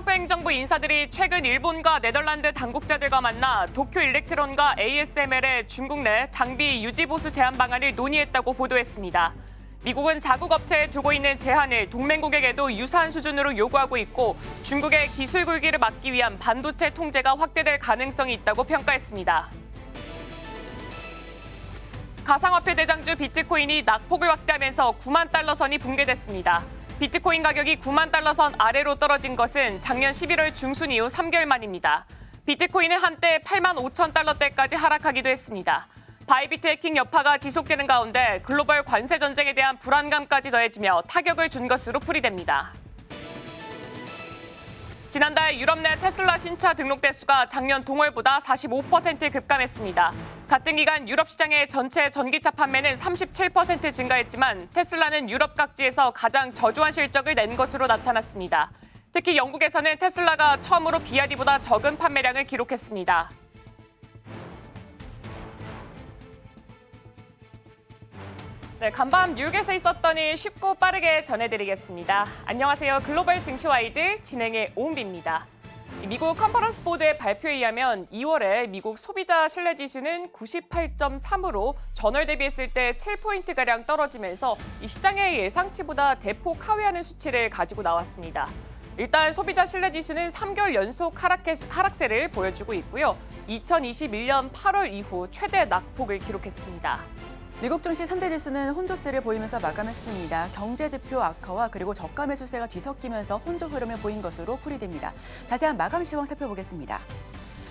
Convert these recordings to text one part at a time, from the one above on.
트럼프 행정부 인사들이 최근 일본과 네덜란드 당국자들과 만나 도쿄 일렉트론과 ASML의 중국 내 장비 유지 보수 제한 방안을 논의했다고 보도했습니다. 미국은 자국 업체에 두고 있는 제한을 동맹국에게도 유사한 수준으로 요구하고 있고 중국의 기술 굴기를 막기 위한 반도체 통제가 확대될 가능성이 있다고 평가했습니다. 가상화폐 대장주 비트코인이 낙폭을 확대하면서 9만 달러 선이 붕괴됐습니다. 비트코인 가격이 9만 달러 선 아래로 떨어진 것은 작년 11월 중순 이후 3개월 만입니다. 비트코인은 한때 8만 5천 달러대까지 하락하기도 했습니다. 바이비트 해킹 여파가 지속되는 가운데 글로벌 관세 전쟁에 대한 불안감까지 더해지며 타격을 준 것으로 풀이됩니다. 지난달 유럽 내 테슬라 신차 등록 대수가 작년 동월보다 45% 급감했습니다. 같은 기간 유럽 시장의 전체 전기차 판매는 37% 증가했지만 테슬라는 유럽 각지에서 가장 저조한 실적을 낸 것으로 나타났습니다. 특히 영국에서는 테슬라가 처음으로 비아디보다 적은 판매량을 기록했습니다. 네, 간밤 뉴욕에서 있었던 일 쉽고 빠르게 전해드리겠습니다. 안녕하세요. 글로벌 증시와이드 진행의 오은비입니다. 미국 컨퍼런스 보드의 발표에 의하면 2월에 미국 소비자 신뢰지수는 98.3으로 전월 대비했을 때 7포인트가량 떨어지면서 이 시장의 예상치보다 대폭 하회하는 수치를 가지고 나왔습니다. 일단 소비자 신뢰지수는 3개월 연속 하락세를 보여주고 있고요. 2021년 8월 이후 최대 낙폭을 기록했습니다. 미국 증시 3대 지수는 혼조세를 보이면서 마감했습니다. 경제 지표 악화와 그리고 저가 매수세가 뒤섞이면서 혼조 흐름을 보인 것으로 풀이됩니다. 자세한 마감 시황 살펴보겠습니다.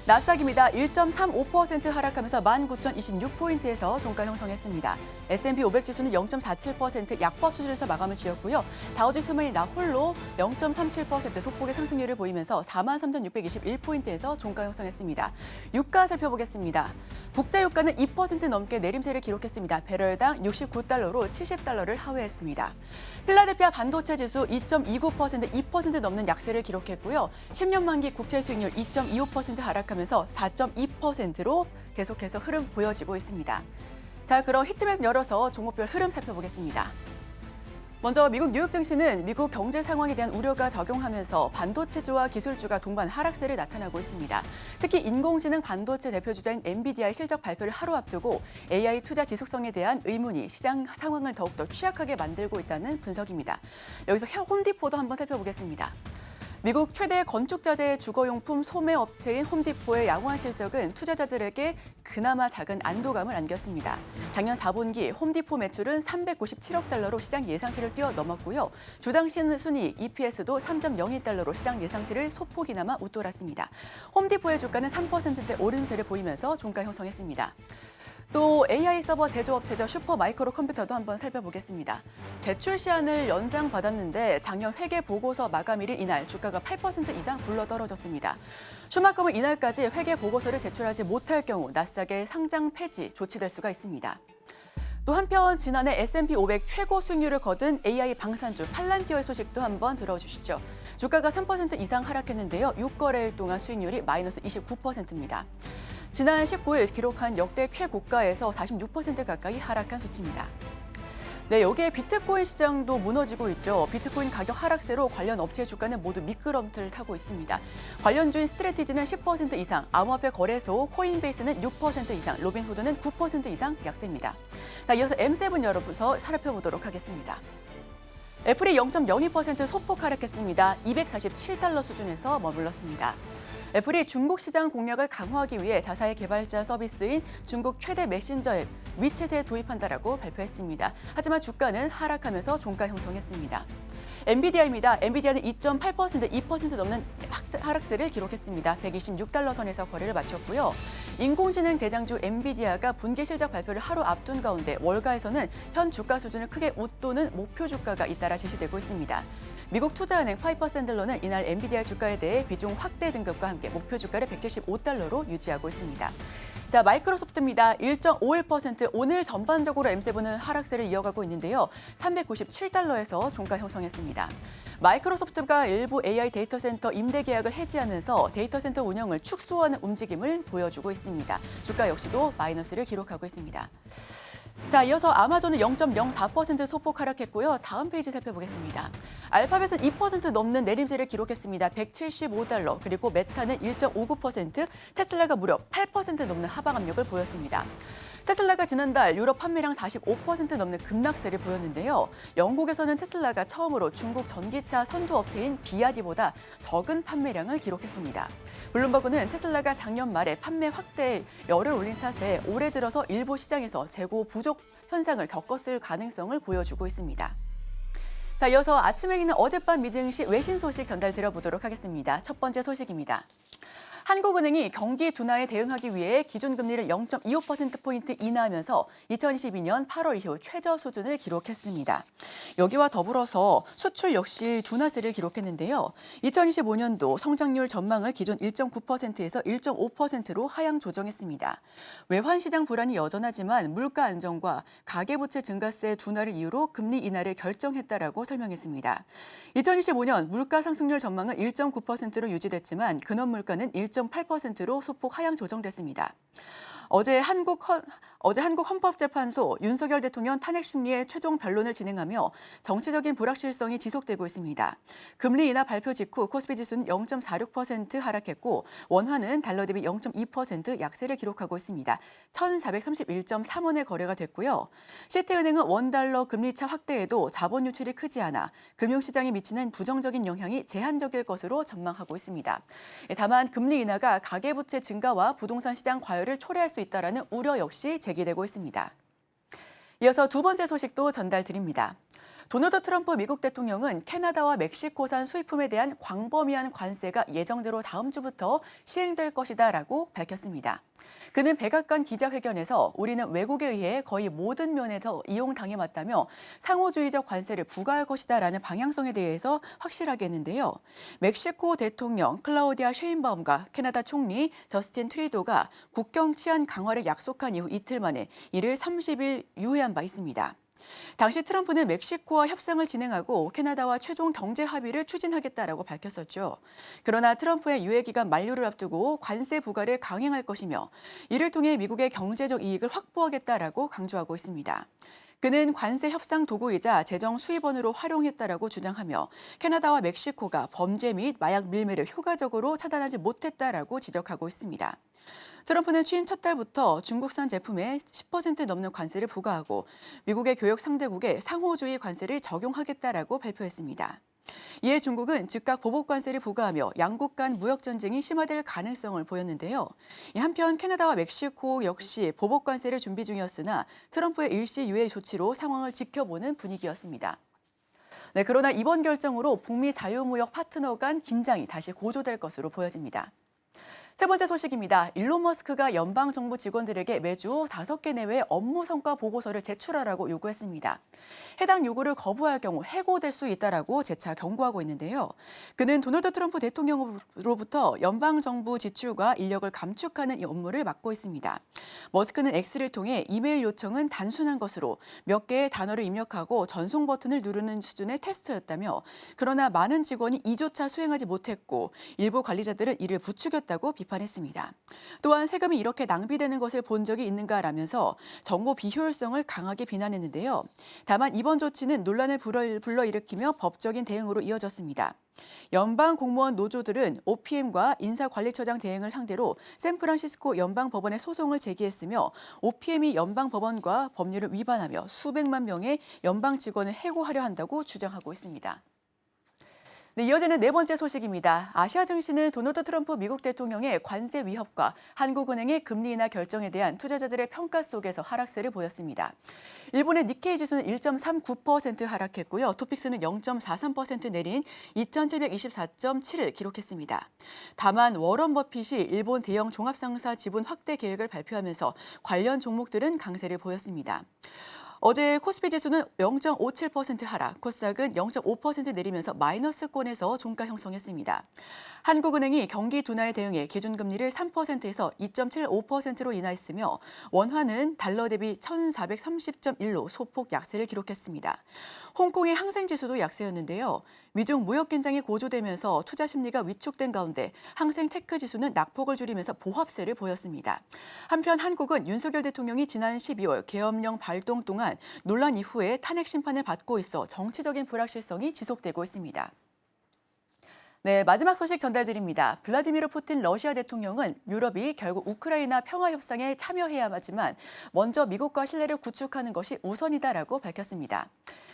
나스닥입니다. 1.35% 하락하면서 19,026포인트에서 종가 형성했습니다. S&P 500 지수는 0.47% 약보 수준에서 마감을 지었고요. 다우지수만이 나 홀로 0.37% 소폭의 상승률을 보이면서 43,621포인트에서 종가 형성했습니다. 유가 살펴보겠습니다. 국제유가는 2% 넘게 내림세를 기록했습니다. 배럴당 69달러로 70달러를 하회했습니다. 필라델피아 반도체 지수 2.29% 2% 넘는 약세를 기록했고요. 10년 만기 국채 수익률 2.25% 하락하면서 4.2%로 계속해서 흐름 보여지고 있습니다. 자, 그럼 히트맵 열어서 종목별 흐름 살펴보겠습니다. 먼저 미국 뉴욕 증시는 미국 경제 상황에 대한 우려가 적용하면서 반도체주와 기술주가 동반 하락세를 나타나고 있습니다. 특히 인공지능 반도체 대표주자인 엔비디아의 실적 발표를 하루 앞두고 AI 투자 지속성에 대한 의문이 시장 상황을 더욱더 취약하게 만들고 있다는 분석입니다. 여기서 홈디포도 한번 살펴보겠습니다. 미국 최대 건축자재 주거용품 소매업체인 홈디포의 양호한 실적은 투자자들에게 그나마 작은 안도감을 안겼습니다. 작년 4분기 홈디포 매출은 397억 달러로 시장 예상치를 뛰어넘었고요. 주당 순이익 EPS도 3.02달러로 시장 예상치를 소폭이나마 웃돌았습니다. 홈디포의 주가는 3%대 오름세를 보이면서 종가 형성했습니다. 또 AI 서버 제조업체죠. 슈퍼마이크로 컴퓨터도 한번 살펴보겠습니다. 제출 시한을 연장받았는데 작년 회계 보고서 마감일인 이날 주가가 8% 이상 굴러떨어졌습니다. 슈마컴은 이날까지 회계 보고서를 제출하지 못할 경우 나스닥의 상장 폐지 조치될 수가 있습니다. 또 한편 지난해 S&P 500 최고 수익률을 거둔 AI 방산주 팔란티어의 소식도 한번 들어주시죠. 주가가 3% 이상 하락했는데요. 6거래일 동안 수익률이 마이너스 29%입니다. 지난 19일 기록한 역대 최고가에서 46% 가까이 하락한 수치입니다. 네, 여기에 비트코인 시장도 무너지고 있죠. 비트코인 가격 하락세로 관련 업체의 주가는 모두 미끄럼틀을 타고 있습니다. 관련주인 스트래티지는 10% 이상, 암호화폐 거래소 코인베이스는 6% 이상, 로빈후드는 9% 이상 약세입니다. 자, 이어서 M7 열어서 살펴보도록 하겠습니다. 애플이 0.02% 소폭 하락했습니다. 247달러 수준에서 머물렀습니다. 애플이 중국 시장 공략을 강화하기 위해 자사의 개발자 서비스인 중국 최대 메신저 앱 위챗에 도입한다라고 발표했습니다. 하지만 주가는 하락하면서 종가 형성했습니다. 엔비디아입니다. 엔비디아는 2.8% 2% 넘는 하락세를 기록했습니다. 126달러 선에서 거래를 마쳤고요. 인공지능 대장주 엔비디아가 분기 실적 발표를 하루 앞둔 가운데 월가에서는 현 주가 수준을 크게 웃도는 목표 주가가 잇따라 제시되고 있습니다. 미국 투자은행 파이퍼 샌들러는 이날 엔비디아 주가에 대해 비중 확대 등급과 함께 목표 주가를 175달러로 유지하고 있습니다. 자, 마이크로소프트입니다. 1.51% 오늘 전반적으로 M7은 하락세를 이어가고 있는데요. 397달러에서 종가 형성했습니다. 마이크로소프트가 일부 AI 데이터 센터 임대 계약을 해지하면서 데이터 센터 운영을 축소하는 움직임을 보여주고 있습니다. 주가 역시도 마이너스를 기록하고 있습니다. 자, 이어서 아마존은 0.04% 소폭 하락했고요. 다음 페이지 살펴보겠습니다. 알파벳은 2% 넘는 내림세를 기록했습니다. 175달러, 그리고 메타는 1.59%, 테슬라가 무려 8% 넘는 하방 압력을 보였습니다. 테슬라가 지난달 유럽 판매량 45% 넘는 급락세를 보였는데요. 영국에서는 테슬라가 처음으로 중국 전기차 선두업체인 비아디보다 적은 판매량을 기록했습니다. 블룸버그는 테슬라가 작년 말에 판매 확대에 열을 올린 탓에 올해 들어서 일부 시장에서 재고 부족 현상을 겪었을 가능성을 보여주고 있습니다. 자, 이어서 아침에 있는 어젯밤 미증시 외신 소식 전달드려보도록 하겠습니다. 첫 번째 소식입니다. 한국은행이 경기 둔화에 대응하기 위해 기준금리를 0.25%포인트 인하하면서 2022년 8월 이후 최저 수준을 기록했습니다. 여기와 더불어서 수출 역시 둔화세를 기록했는데요. 2025년도 성장률 전망을 기존 1.9%에서 1.5%로 하향 조정했습니다. 외환시장 불안이 여전하지만 물가 안정과 가계부채 증가세 둔화를 이유로 금리 인하를 결정했다라고 설명했습니다. 2025년 물가 상승률 전망은 1.9%로 유지됐지만 근원 물가는 1.8%로 소폭 하향 조정됐습니다. 어제 한국 헌법재판소 윤석열 대통령 탄핵 심리의 최종 변론을 진행하며 정치적인 불확실성이 지속되고 있습니다. 금리 인하 발표 직후 코스피 지수는 0.46% 하락했고 원화는 달러 대비 0.2% 약세를 기록하고 있습니다. 1,431.3원에 거래가 됐고요. 시티은행은 원달러 금리차 확대에도 자본 유출이 크지 않아 금융시장에 미치는 부정적인 영향이 제한적일 것으로 전망하고 있습니다. 다만 금리 인하가 가계부채 증가와 부동산 시장 과열을 초래할 수 있다라는 우려 역시 제기되고 있습니다. 이어서 두 번째 소식도 전달드립니다. 도널드 트럼프 미국 대통령은 캐나다와 멕시코산 수입품에 대한 광범위한 관세가 예정대로 다음 주부터 시행될 것이다라고 밝혔습니다. 그는 백악관 기자회견에서 우리는 외국에 의해 거의 모든 면에서 이용당해왔다며 상호주의적 관세를 부과할 것이다라는 방향성에 대해서 확실하게 했는데요. 멕시코 대통령 클라우디아 셰인바움과 캐나다 총리 저스틴 트리도가 국경 치안 강화를 약속한 이후 이틀 만에 이를 30일 유예한 바 있습니다. 당시 트럼프는 멕시코와 협상을 진행하고 캐나다와 최종 경제 합의를 추진하겠다라고 밝혔었죠. 그러나 트럼프의 유예 기간 만료를 앞두고 관세 부과를 강행할 것이며 이를 통해 미국의 경제적 이익을 확보하겠다라고 강조하고 있습니다. 그는 관세 협상 도구이자 재정 수입원으로 활용했다라고 주장하며 캐나다와 멕시코가 범죄 및 마약 밀매를 효과적으로 차단하지 못했다라고 지적하고 있습니다. 트럼프는 취임 첫 달부터 중국산 제품에 10% 넘는 관세를 부과하고 미국의 교역 상대국에 상호주의 관세를 적용하겠다라고 발표했습니다. 이에 중국은 즉각 보복 관세를 부과하며 양국 간 무역 전쟁이 심화될 가능성을 보였는데요. 한편 캐나다와 멕시코 역시 보복 관세를 준비 중이었으나 트럼프의 일시 유예 조치로 상황을 지켜보는 분위기였습니다. 네, 그러나 이번 결정으로 북미 자유무역 파트너 간 긴장이 다시 고조될 것으로 보여집니다. 세 번째 소식입니다. 일론 머스크가 연방정부 직원들에게 매주 5개 내외의 업무 성과 보고서를 제출하라고 요구했습니다. 해당 요구를 거부할 경우 해고될 수 있다라고 재차 경고하고 있는데요. 그는 도널드 트럼프 대통령으로부터 연방정부 지출과 인력을 감축하는 이 업무를 맡고 있습니다. 머스크는 X를 통해 이메일 요청은 단순한 것으로 몇 개의 단어를 입력하고 전송 버튼을 누르는 수준의 테스트였다며 그러나 많은 직원이 이조차 수행하지 못했고 일부 관리자들은 이를 부추겼다고 비판했습니다. 또한 세금이 이렇게 낭비되는 것을 본 적이 있는가라면서 정보 비효율성을 강하게 비난했는데요. 다만 이번 조치는 논란을 불러일으키며 법적인 대응으로 이어졌습니다. 연방 공무원 노조들은 OPM과 인사관리처장 대행을 상대로 샌프란시스코 연방법원에 소송을 제기했으며 OPM이 연방법원과 법률을 위반하며 수백만 명의 연방 직원을 해고하려 한다고 주장하고 있습니다. 네, 이어지는 네 번째 소식입니다. 아시아 증시는 도널드 트럼프 미국 대통령의 관세 위협과 한국은행의 금리 인하 결정에 대한 투자자들의 평가 속에서 하락세를 보였습니다. 일본의 니케이 지수는 1.39% 하락했고요. 토픽스는 0.43% 내린 2,724.7을 기록했습니다. 다만 워런 버핏이 일본 대형 종합상사 지분 확대 계획을 발표하면서 관련 종목들은 강세를 보였습니다. 어제 코스피 지수는 0.57% 하락, 코스닥은 0.5% 내리면서 마이너스권에서 종가 형성했습니다. 한국은행이 경기 둔화에 대응해 기준금리를 3%에서 2.75%로 인하했으며 원화는 달러 대비 1,430.1로 소폭 약세를 기록했습니다. 홍콩의 항생지수도 약세였는데요. 미중 무역 긴장이 고조되면서 투자 심리가 위축된 가운데 항생 테크 지수는 낙폭을 줄이면서 보합세를 보였습니다. 한편 한국은 윤석열 대통령이 지난 12월 계엄령 발동 동안 논란 이후에 탄핵 심판을 받고 있어 정치적인 불확실성이 지속되고 있습니다. 네, 마지막 소식 전달드립니다. 블라디미르 푸틴 러시아 대통령은 유럽이 결국 우크라이나 평화협상에 참여해야 하지만 먼저 미국과 신뢰를 구축하는 것이 우선이다라고 밝혔습니다.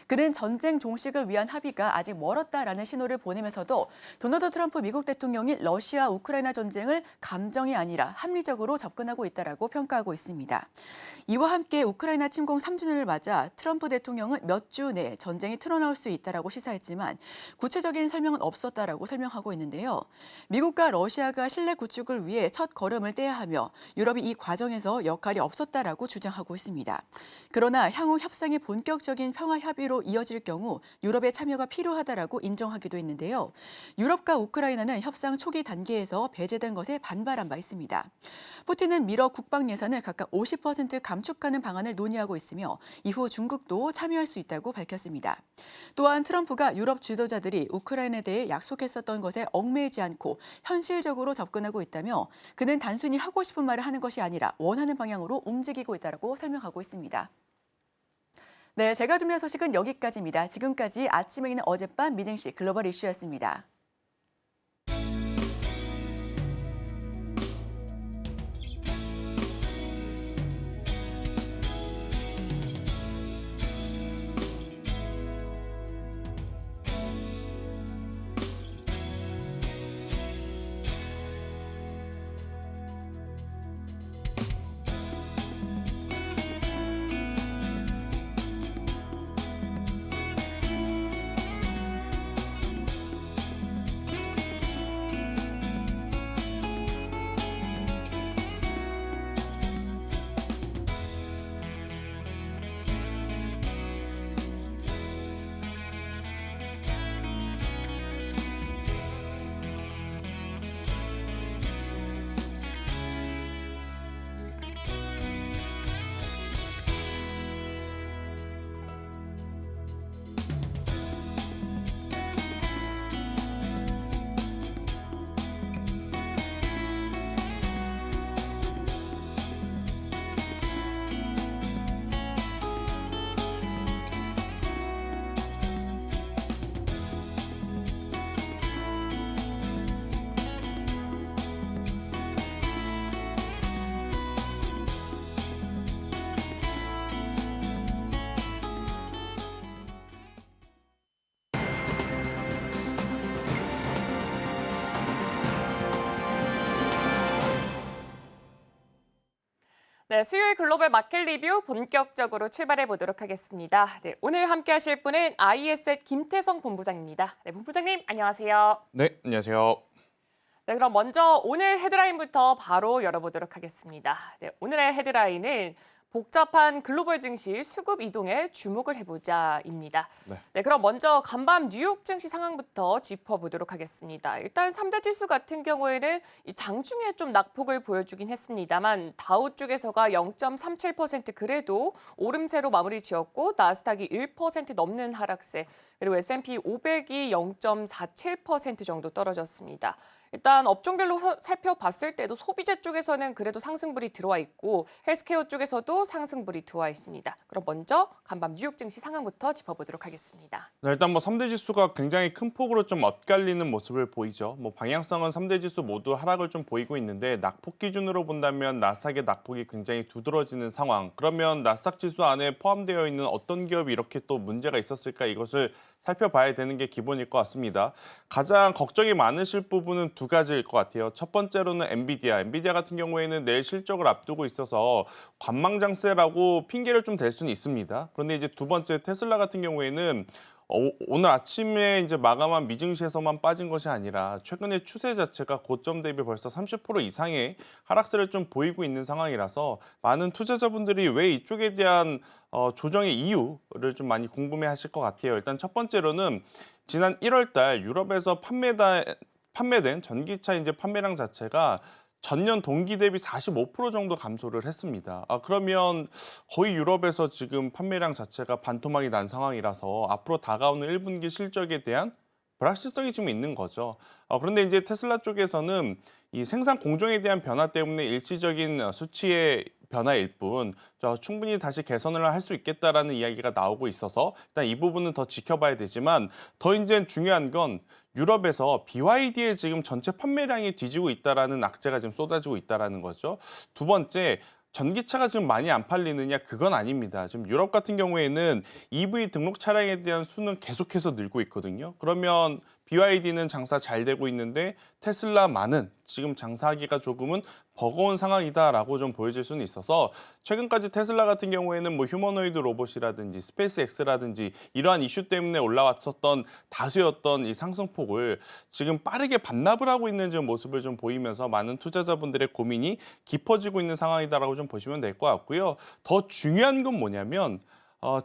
그는 전쟁 종식을 위한 합의가 아직 멀었다라는 신호를 보내면서도 도널드 트럼프 미국 대통령이 러시아 우크라이나 전쟁을 감정이 아니라 합리적으로 접근하고 있다라고 평가하고 있습니다. 이와 함께 우크라이나 침공 3주년을 맞아 트럼프 대통령은 몇 주 내에 전쟁이 틀어나올 수 있다라고 시사했지만 구체적인 설명은 없었다라고 설명하고 있는데요. 미국과 러시아가 신뢰 구축을 위해 첫 걸음을 떼야 하며 유럽이 이 과정에서 역할이 없었다라고 주장하고 있습니다. 그러나 향후 협상이 본격적인 평화 합의로 이어질 경우 유럽의 참여가 필요하다라고 인정하기도 했는데요. 유럽과 우크라이나는 협상 초기 단계에서 배제된 것에 반발한 바 있습니다. 푸틴은 미러 국방 예산을 각각 50% 감축하는 방안을 논의하고 있으며 이후 중국도 참여할 수 있다고 밝혔습니다. 또한 트럼프가 유럽 지도자들이 우크라이나에 대해 약속했었던 것에 얽매이지 않고 현실적으로 접근하고 있다며 그는 단순히 하고 싶은 말을 하는 것이 아니라 원하는 방향으로 움직이고 있다고 설명하고 있습니다. 네, 제가 준비한 소식은 여기까지입니다. 지금까지 아침에 있는 어젯밤 미등시 글로벌 이슈였습니다. 네, 수요일 글로벌 마켓 리뷰 본격적으로 출발해 보도록 하겠습니다. 네, 오늘 함께 하실 분은 IES의 김태성 본부장입니다. 네, 본부장님 안녕하세요. 네, 안녕하세요. 네, 그럼 먼저 오늘 헤드라인부터 바로 열어보도록 하겠습니다. 네, 오늘의 헤드라인은 복잡한 글로벌 증시 수급 이동에 주목을 해보자입니다. 네, 그럼 먼저 간밤 뉴욕 증시 상황부터 짚어보도록 하겠습니다. 일단 3대 지수 같은 경우에는 이 장중에 좀 낙폭을 보여주긴 했습니다만 다우 쪽에서가 0.37% 그래도 오름세로 마무리 지었고 나스닥이 1% 넘는 하락세, 그리고 S&P 500이 0.47% 정도 떨어졌습니다. 일단 업종별로 살펴봤을 때도 소비재 쪽에서는 그래도 상승불이 들어와 있고 헬스케어 쪽에서도 상승불이 들어와 있습니다. 그럼 먼저 간밤 뉴욕 증시 상황부터 짚어보도록 하겠습니다. 네, 일단 3대 지수가 굉장히 큰 폭으로 좀 엇갈리는 모습을 보이죠. 방향성은 3대 지수 모두 하락을 좀 보이고 있는데 낙폭 기준으로 본다면 나스닥의 낙폭이 굉장히 두드러지는 상황. 그러면 나스닥 지수 안에 포함되어 있는 어떤 기업이 이렇게 또 문제가 있었을까, 이것을 살펴봐야 되는 게 기본일 것 같습니다. 가장 걱정이 많으실 부분은 두 가지일 것 같아요. 첫 번째로는 엔비디아 같은 경우에는 내일 실적을 앞두고 있어서 관망장세라고 핑계를 좀 댈 수는 있습니다. 그런데 이제 두 번째 테슬라 같은 경우에는 오늘 아침에 이제 마감한 미증시에서만 빠진 것이 아니라 최근의 추세 자체가 고점 대비 벌써 30% 이상의 하락세를 좀 보이고 있는 상황이라서 많은 투자자분들이 왜 이쪽에 대한 조정의 이유를 좀 많이 궁금해하실 것 같아요. 일단 첫 번째로는 지난 1월 달 유럽에서 판매된 전기차 이제 판매량 자체가 전년 동기 대비 45% 정도 감소를 했습니다. 그러면 거의 유럽에서 지금 판매량 자체가 반토막이 난 상황이라서 앞으로 다가오는 1분기 실적에 대한 불확실성이 지금 있는 거죠. 그런데 이제 테슬라 쪽에서는 이 생산 공정에 대한 변화 때문에 일시적인 수치의 변화일 뿐 충분히 다시 개선을 할 수 있겠다라는 이야기가 나오고 있어서 일단 이 부분은 더 지켜봐야 되지만 더 이제 중요한 건 유럽에서 BYD의 지금 전체 판매량이 뒤지고 있다라는 악재가 지금 쏟아지고 있다라는 거죠. 두 번째, 전기차가 지금 많이 안 팔리느냐 그건 아닙니다. 지금 유럽 같은 경우에는 EV 등록 차량에 대한 수는 계속해서 늘고 있거든요. 그러면 BYD는 장사 잘 되고 있는데 테슬라만은 지금 장사하기가 조금은 버거운 상황이다라고 좀 보여질 수는 있어서 최근까지 테슬라 같은 경우에는 뭐 휴머노이드 로봇이라든지 스페이스X라든지 이러한 이슈 때문에 올라왔었던 다수였던 이 상승폭을 지금 빠르게 반납을 하고 있는 좀 모습을 좀 보이면서 많은 투자자분들의 고민이 깊어지고 있는 상황이다라고 좀 보시면 될 것 같고요. 더 중요한 건 뭐냐면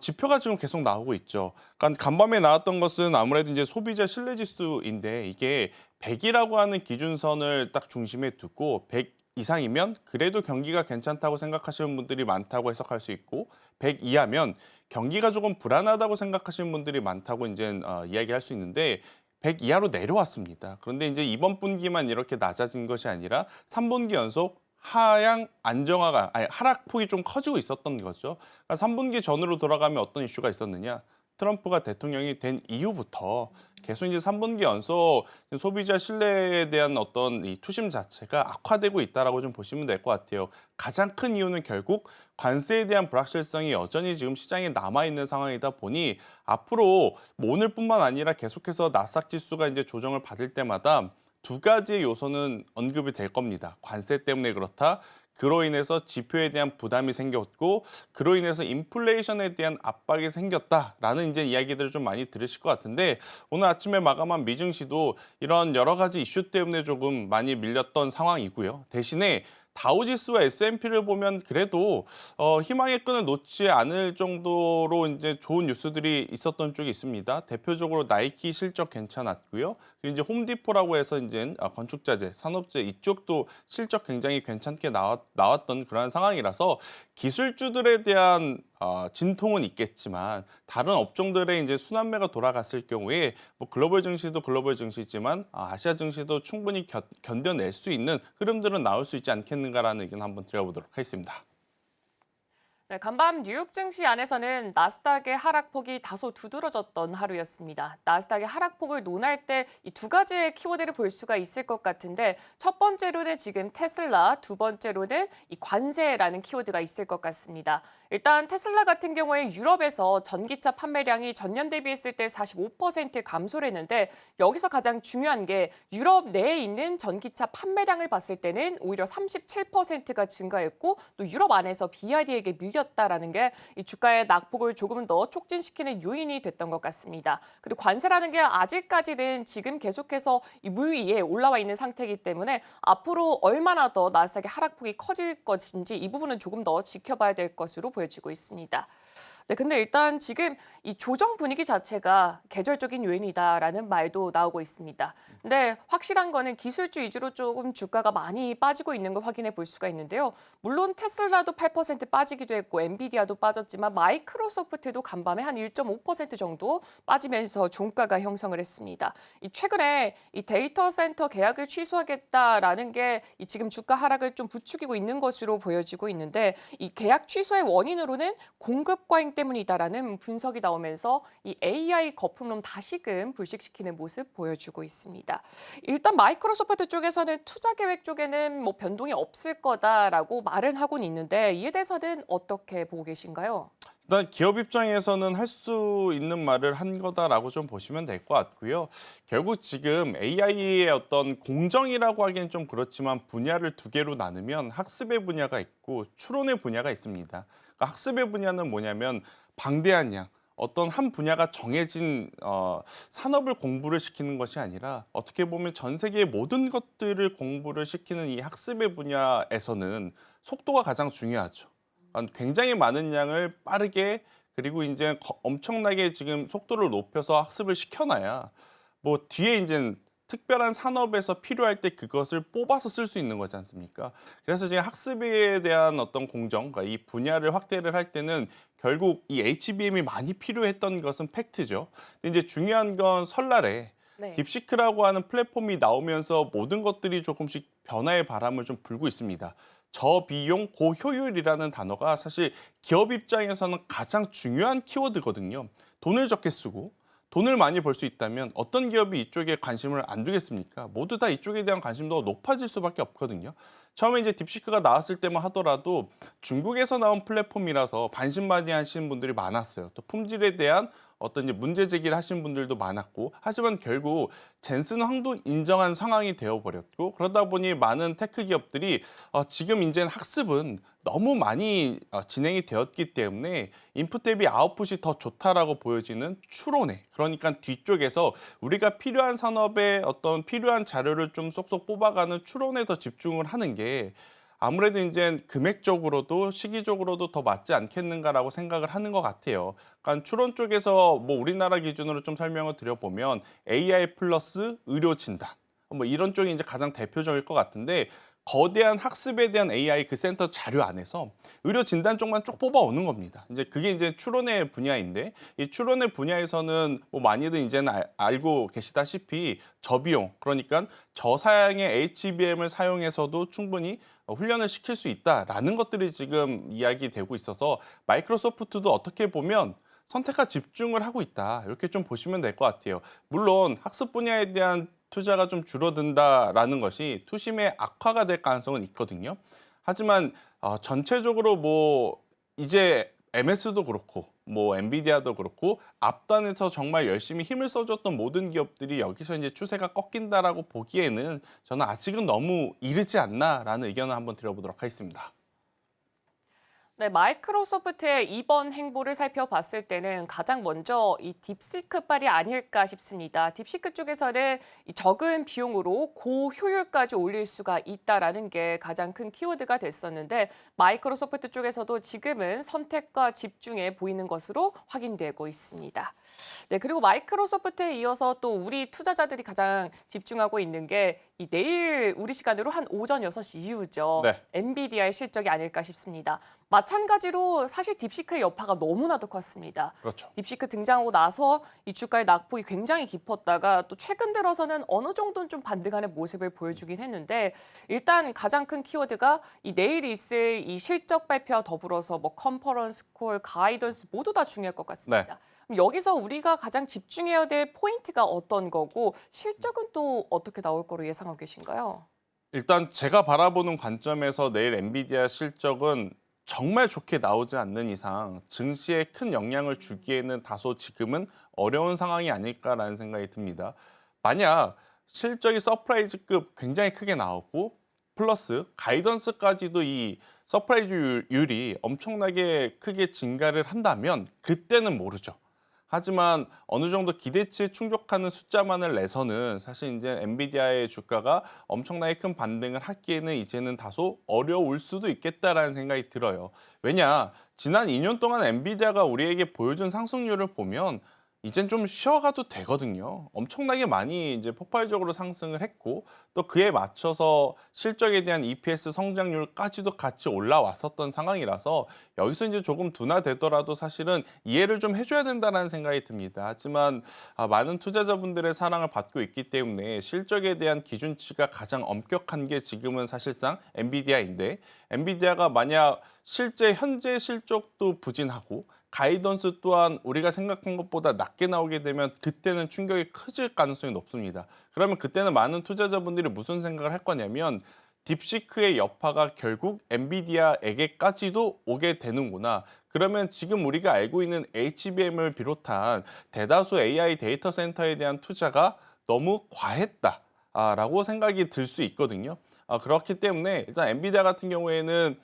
지표가 지금 계속 나오고 있죠. 그러니까 간밤에 나왔던 것은 아무래도 이제 소비자 신뢰지수인데 이게 100이라고 하는 기준선을 딱 중심에 두고 100 이상이면 그래도 경기가 괜찮다고 생각하시는 분들이 많다고 해석할 수 있고 100 이하면 경기가 조금 불안하다고 생각하시는 분들이 많다고 이제 이야기할 수 있는데 100 이하로 내려왔습니다. 그런데 이제 이번 분기만 이렇게 낮아진 것이 아니라 3분기 연속 하락폭이 좀 커지고 있었던 거죠. 그러니까 3분기 전으로 돌아가면 어떤 이슈가 있었느냐? 트럼프가 대통령이 된 이후부터 계속 이제 3분기 연속 소비자 신뢰에 대한 어떤 이 투심 자체가 악화되고 있다라고 좀 보시면 될 것 같아요. 가장 큰 이유는 결국 관세에 대한 불확실성이 여전히 지금 시장에 남아 있는 상황이다 보니 앞으로 뭐 오늘뿐만 아니라 계속해서 나스닥 지수가 이제 조정을 받을 때마다 두 가지의 요소는 언급이 될 겁니다. 관세 때문에 그렇다. 그로 인해서 지표에 대한 부담이 생겼고 그로 인해서 인플레이션에 대한 압박이 생겼다라는 이제 이야기들을 좀 많이 들으실 것 같은데 오늘 아침에 마감한 미증시도 이런 여러 가지 이슈 때문에 조금 많이 밀렸던 상황이고요. 대신에 다우지수와 S&P를 보면 그래도 희망의 끈을 놓지 않을 정도로 이제 좋은 뉴스들이 있었던 쪽이 있습니다. 대표적으로 나이키 실적 괜찮았고요. 그리고 이제 홈디포라고 해서 이제 건축자재, 산업재 이쪽도 실적 굉장히 괜찮게 나왔던 그런 상황이라서 기술주들에 대한 진통은 있겠지만 다른 업종들의 이제 순환매가 돌아갔을 경우에 뭐 글로벌 증시도 글로벌 증시지만 아시아 증시도 충분히 견뎌낼 수 있는 흐름들은 나올 수 있지 않겠는가라는 의견 한번 드려보도록 하겠습니다. 네, 간밤 뉴욕 증시 안에서는 나스닥의 하락폭이 다소 두드러졌던 하루였습니다. 나스닥의 하락폭을 논할 때 이 두 가지의 키워드를 볼 수가 있을 것 같은데 첫 번째로는 지금 테슬라, 두 번째로는 이 관세라는 키워드가 있을 것 같습니다. 일단 테슬라 같은 경우에 유럽에서 전기차 판매량이 전년 대비했을 때 45% 감소를 했는데 여기서 가장 중요한 게 유럽 내에 있는 전기차 판매량을 봤을 때는 오히려 37%가 증가했고 또 유럽 안에서 BYD에게 밀렸다라는 게 이 주가의 낙폭을 조금 더 촉진시키는 요인이 됐던 것 같습니다. 그리고 관세라는 게 아직까지는 지금 계속해서 이 물 위에 올라와 있는 상태이기 때문에 앞으로 얼마나 더 나스닥의 하락폭이 커질 것인지 이 부분은 조금 더 지켜봐야 될 것으로 보여지고 있습니다. 네, 근데 일단 지금 이 조정 분위기 자체가 계절적인 요인이다라는 말도 나오고 있습니다. 근데 확실한 거는 기술주 위주로 조금 주가가 많이 빠지고 있는 걸 확인해 볼 수가 있는데요. 물론 테슬라도 8% 빠지기도 했고 엔비디아도 빠졌지만 마이크로소프트도 간밤에 한 1.5% 정도 빠지면서 종가가 형성을 했습니다. 최근에 이 데이터 센터 계약을 취소하겠다라는 게 지금 주가 하락을 좀 부추기고 있는 것으로 보여지고 있는데 이 계약 취소의 원인으로는 공급 과잉 때문이다라는 분석이 나오면서 이 AI 거품론 다시금 불식시키는 모습 보여주고 있습니다. 일단 마이크로소프트 쪽에서는 투자 계획 쪽에는 뭐 변동이 없을 거다라고 말은 하고는 있는데 이에 대해서는 어떻게 보고 계신가요? 일단 기업 입장에서는 할 수 있는 말을 한 거다라고 좀 보시면 될 것 같고요. 결국 지금 AI의 어떤 공정이라고 하기엔 좀 그렇지만 분야를 두 개로 나누면 학습의 분야가 있고 추론의 분야가 있습니다. 그러니까 학습의 분야는 뭐냐면 방대한 양, 어떤 한 분야가 정해진 산업을 공부를 시키는 것이 아니라 어떻게 보면 전 세계의 모든 것들을 공부를 시키는 이 학습의 분야에서는 속도가 가장 중요하죠. 굉장히 많은 양을 빠르게 그리고 이제 엄청나게 지금 속도를 높여서 학습을 시켜놔야 뭐 뒤에 이제 특별한 산업에서 필요할 때 그것을 뽑아서 쓸 수 있는 거지 않습니까? 그래서 지금 학습에 대한 어떤 공정, 그러니까 이 분야를 확대를 할 때는 결국 이 HBM이 많이 필요했던 것은 팩트죠. 근데 이제 중요한 건 설날에 네. 딥시크라고 하는 플랫폼이 나오면서 모든 것들이 조금씩 변화의 바람을 좀 불고 있습니다. 저비용, 고효율이라는 단어가 사실 기업 입장에서는 가장 중요한 키워드거든요. 돈을 적게 쓰고 돈을 많이 벌 수 있다면 어떤 기업이 이쪽에 관심을 안 두겠습니까? 모두 다 이쪽에 대한 관심도가 높아질 수밖에 없거든요. 처음에 이제 딥시크가 나왔을 때만 하더라도 중국에서 나온 플랫폼이라서 반신반의하시는 분들이 많았어요. 또 품질에 대한 어떤 이제 문제 제기를 하신 분들도 많았고, 하지만 결국 젠슨 황도 인정한 상황이 되어버렸고, 그러다 보니 많은 테크 기업들이 지금 이제 학습은 너무 많이 진행이 되었기 때문에 인풋 대비 아웃풋이 더 좋다라고 보여지는 추론에, 그러니까 뒤쪽에서 우리가 필요한 산업에 어떤 필요한 자료를 좀 쏙쏙 뽑아가는 추론에 더 집중을 하는 게 아무래도 이제 금액적으로도 시기적으로도 더 맞지 않겠는가라고 생각을 하는 것 같아요. 그러니까 추론 쪽에서 뭐 우리나라 기준으로 좀 설명을 드려보면 AI 플러스 의료 진단 뭐 이런 쪽이 이제 가장 대표적일 것 같은데, 거대한 학습에 대한 AI 그 센터 자료 안에서 의료 진단 쪽만 쭉 뽑아오는 겁니다. 이제 그게 이제 추론의 분야인데, 이 추론의 분야에서는 뭐 많이들 이제는 알고 계시다시피 저비용, 그러니까 저사양의 HBM을 사용해서도 충분히 훈련을 시킬 수 있다라는 것들이 지금 이야기되고 있어서 마이크로소프트도 어떻게 보면 선택과 집중을 하고 있다, 이렇게 좀 보시면 될 것 같아요. 물론 학습 분야에 대한 투자가 좀 줄어든다라는 것이 투심의 악화가 될 가능성은 있거든요. 하지만 전체적으로 뭐 이제 MS도 그렇고 뭐 엔비디아도 그렇고 앞단에서 정말 열심히 힘을 써줬던 모든 기업들이 여기서 이제 추세가 꺾인다라고 보기에는 저는 아직은 너무 이르지 않나라는 의견을 한번 드려보도록 하겠습니다. 네, 마이크로소프트의 이번 행보를 살펴봤을 때는 가장 먼저 이 딥시크빨이 아닐까 싶습니다. 딥시크 쪽에서는 이 적은 비용으로 고효율까지 올릴 수가 있다라는 게 가장 큰 키워드가 됐었는데, 마이크로소프트 쪽에서도 지금은 선택과 집중에 보이는 것으로 확인되고 있습니다. 네, 그리고 마이크로소프트에 이어서 또 우리 투자자들이 가장 집중하고 있는 게 이 내일 우리 시간으로 한 오전 6시 이후죠. 네. 엔비디아의 실적이 아닐까 싶습니다. 마찬가지로 사실 딥시크의 여파가 너무나도 컸습니다. 그렇죠. 딥시크 등장하고 나서 이 주가의 낙폭이 굉장히 깊었다가 또 최근 들어서는 어느 정도는 좀 반등하는 모습을 보여주긴 했는데, 일단 가장 큰 키워드가 이 내일 있을 이 실적 발표와 더불어서 뭐 컨퍼런스 콜, 가이던스 모두 다 중요할 것 같습니다. 그럼 여기서 우리가 가장 집중해야 될 포인트가 어떤 거고, 실적은 또 어떻게 나올 거로 예상하고 계신가요? 일단 제가 바라보는 관점에서 내일 엔비디아 실적은 정말 좋게 나오지 않는 이상 증시에 큰 영향을 주기에는 다소 지금은 어려운 상황이 아닐까라는 생각이 듭니다. 만약 실적이 서프라이즈급 굉장히 크게 나오고 플러스 가이던스까지도 이 서프라이즈율이 엄청나게 크게 증가를 한다면 그때는 모르죠. 하지만 어느 정도 기대치에 충족하는 숫자만을 내서는 사실 이제 엔비디아의 주가가 엄청나게 큰 반등을 하기에는 이제는 다소 어려울 수도 있겠다라는 생각이 들어요. 왜냐, 지난 2년 동안 엔비디아가 우리에게 보여준 상승률을 보면 이젠 좀 쉬어가도 되거든요. 엄청나게 많이 이제 폭발적으로 상승을 했고, 또 그에 맞춰서 실적에 대한 EPS 성장률까지도 같이 올라왔었던 상황이라서 여기서 이제 조금 둔화되더라도 사실은 이해를 좀 해줘야 된다는 생각이 듭니다. 하지만 많은 투자자분들의 사랑을 받고 있기 때문에 실적에 대한 기준치가 가장 엄격한 게 지금은 사실상 엔비디아인데, 엔비디아가 만약 실제 현재 실적도 부진하고 가이던스 또한 우리가 생각한 것보다 낮게 나오게 되면 그때는 충격이 커질 가능성이 높습니다. 그러면 그때는 많은 투자자분들이 무슨 생각을 할 거냐면, 딥시크의 여파가 결국 엔비디아에게까지도 오게 되는구나. 그러면 지금 우리가 알고 있는 HBM을 비롯한 대다수 AI 데이터 센터에 대한 투자가 너무 과했다라고 생각이 들 수 있거든요. 그렇기 때문에 일단 엔비디아 같은 경우에는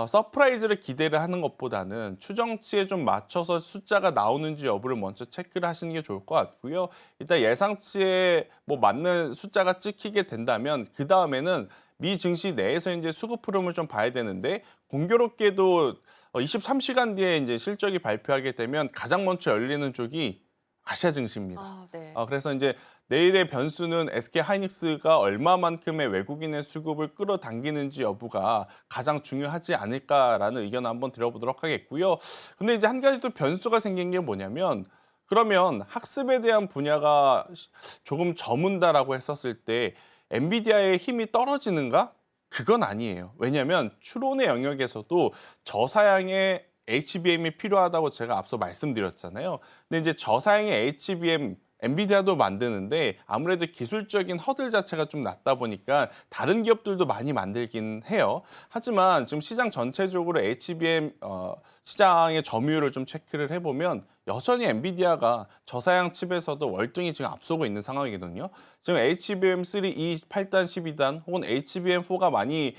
서프라이즈를 기대를 하는 것보다는 추정치에 좀 맞춰서 숫자가 나오는지 여부를 먼저 체크를 하시는 게 좋을 것 같고요. 일단 예상치에 뭐 맞는 숫자가 찍히게 된다면 그 다음에는 미 증시 내에서 이제 수급 흐름을 좀 봐야 되는데 공교롭게도 23시간 뒤에 이제 실적이 발표하게 되면 가장 먼저 열리는 쪽이 아시아 증시입니다. 아, 네. 그래서 이제 내일의 변수는 SK 하이닉스가 얼마만큼의 외국인의 수급을 끌어당기는지 여부가 가장 중요하지 않을까라는 의견을 한번 드려보도록 하겠고요. 근데 이제 한 가지 또 변수가 생긴 게 뭐냐면 그러면 학습에 대한 분야가 조금 저문다라고 했었을 때 엔비디아의 힘이 떨어지는가? 그건 아니에요. 왜냐하면 추론의 영역에서도 저사양의 HBM이 필요하다고 제가 앞서 말씀드렸잖아요. 근데 이제 저사양의 HBM 엔비디아도 만드는데 아무래도 기술적인 허들 자체가 좀 낮다 보니까 다른 기업들도 많이 만들긴 해요. 하지만 지금 시장 전체적으로 HBM 시장의 점유율을 좀 체크를 해보면 여전히 엔비디아가 저사양 칩에서도 월등히 지금 앞서고 있는 상황이거든요. 지금 HBM3 2 8단 12단 혹은 HBM4가 많이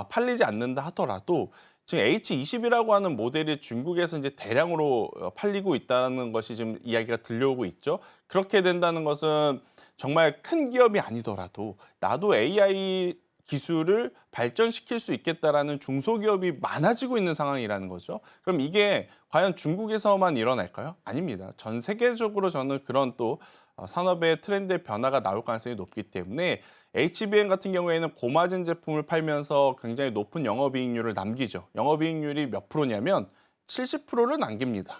팔리지 않는다 하더라도 지금 H20이라고 하는 모델이 중국에서 이제 대량으로 팔리고 있다는 것이 지금 이야기가 들려오고 있죠. 그렇게 된다는 것은 정말 큰 기업이 아니더라도 나도 AI 기술을 발전시킬 수 있겠다라는 중소기업이 많아지고 있는 상황이라는 거죠. 그럼 이게 과연 중국에서만 일어날까요? 아닙니다. 전 세계적으로 저는 그런 또 산업의 트렌드의 변화가 나올 가능성이 높기 때문에 HBM 같은 경우에는 고마진 제품을 팔면서 굉장히 높은 영업이익률을 남기죠. 영업이익률이 몇 프로냐면 70%를 남깁니다.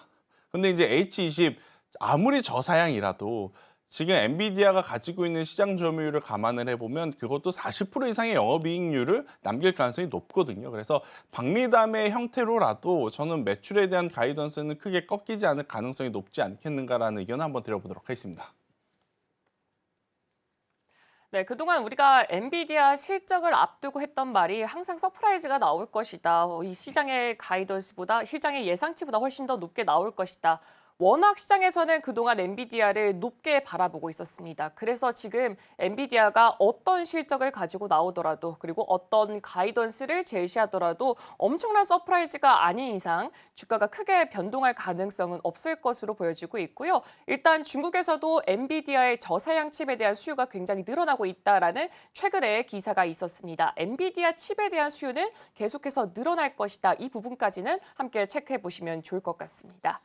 근데 이제 H20 아무리 저사양이라도 지금 엔비디아가 가지고 있는 시장 점유율을 감안을 해보면 그것도 40% 이상의 영업이익률을 남길 가능성이 높거든요. 그래서 박리담의 형태로라도 저는 매출에 대한 가이던스는 크게 꺾이지 않을 가능성이 높지 않겠는가라는 의견을 한번 드려보도록 하겠습니다. 네, 그동안 우리가 엔비디아 실적을 앞두고 했던 말이 항상 서프라이즈가 나올 것이다. 이 시장의 가이던스보다 시장의 예상치보다 훨씬 더 높게 나올 것이다. 워낙 시장에서는 그동안 엔비디아를 높게 바라보고 있었습니다. 그래서 지금 엔비디아가 어떤 실적을 가지고 나오더라도 그리고 어떤 가이던스를 제시하더라도 엄청난 서프라이즈가 아닌 이상 주가가 크게 변동할 가능성은 없을 것으로 보여지고 있고요. 일단 중국에서도 엔비디아의 저사양 칩에 대한 수요가 굉장히 늘어나고 있다라는 최근에 기사가 있었습니다. 엔비디아 칩에 대한 수요는 계속해서 늘어날 것이다. 이 부분까지는 함께 체크해 보시면 좋을 것 같습니다.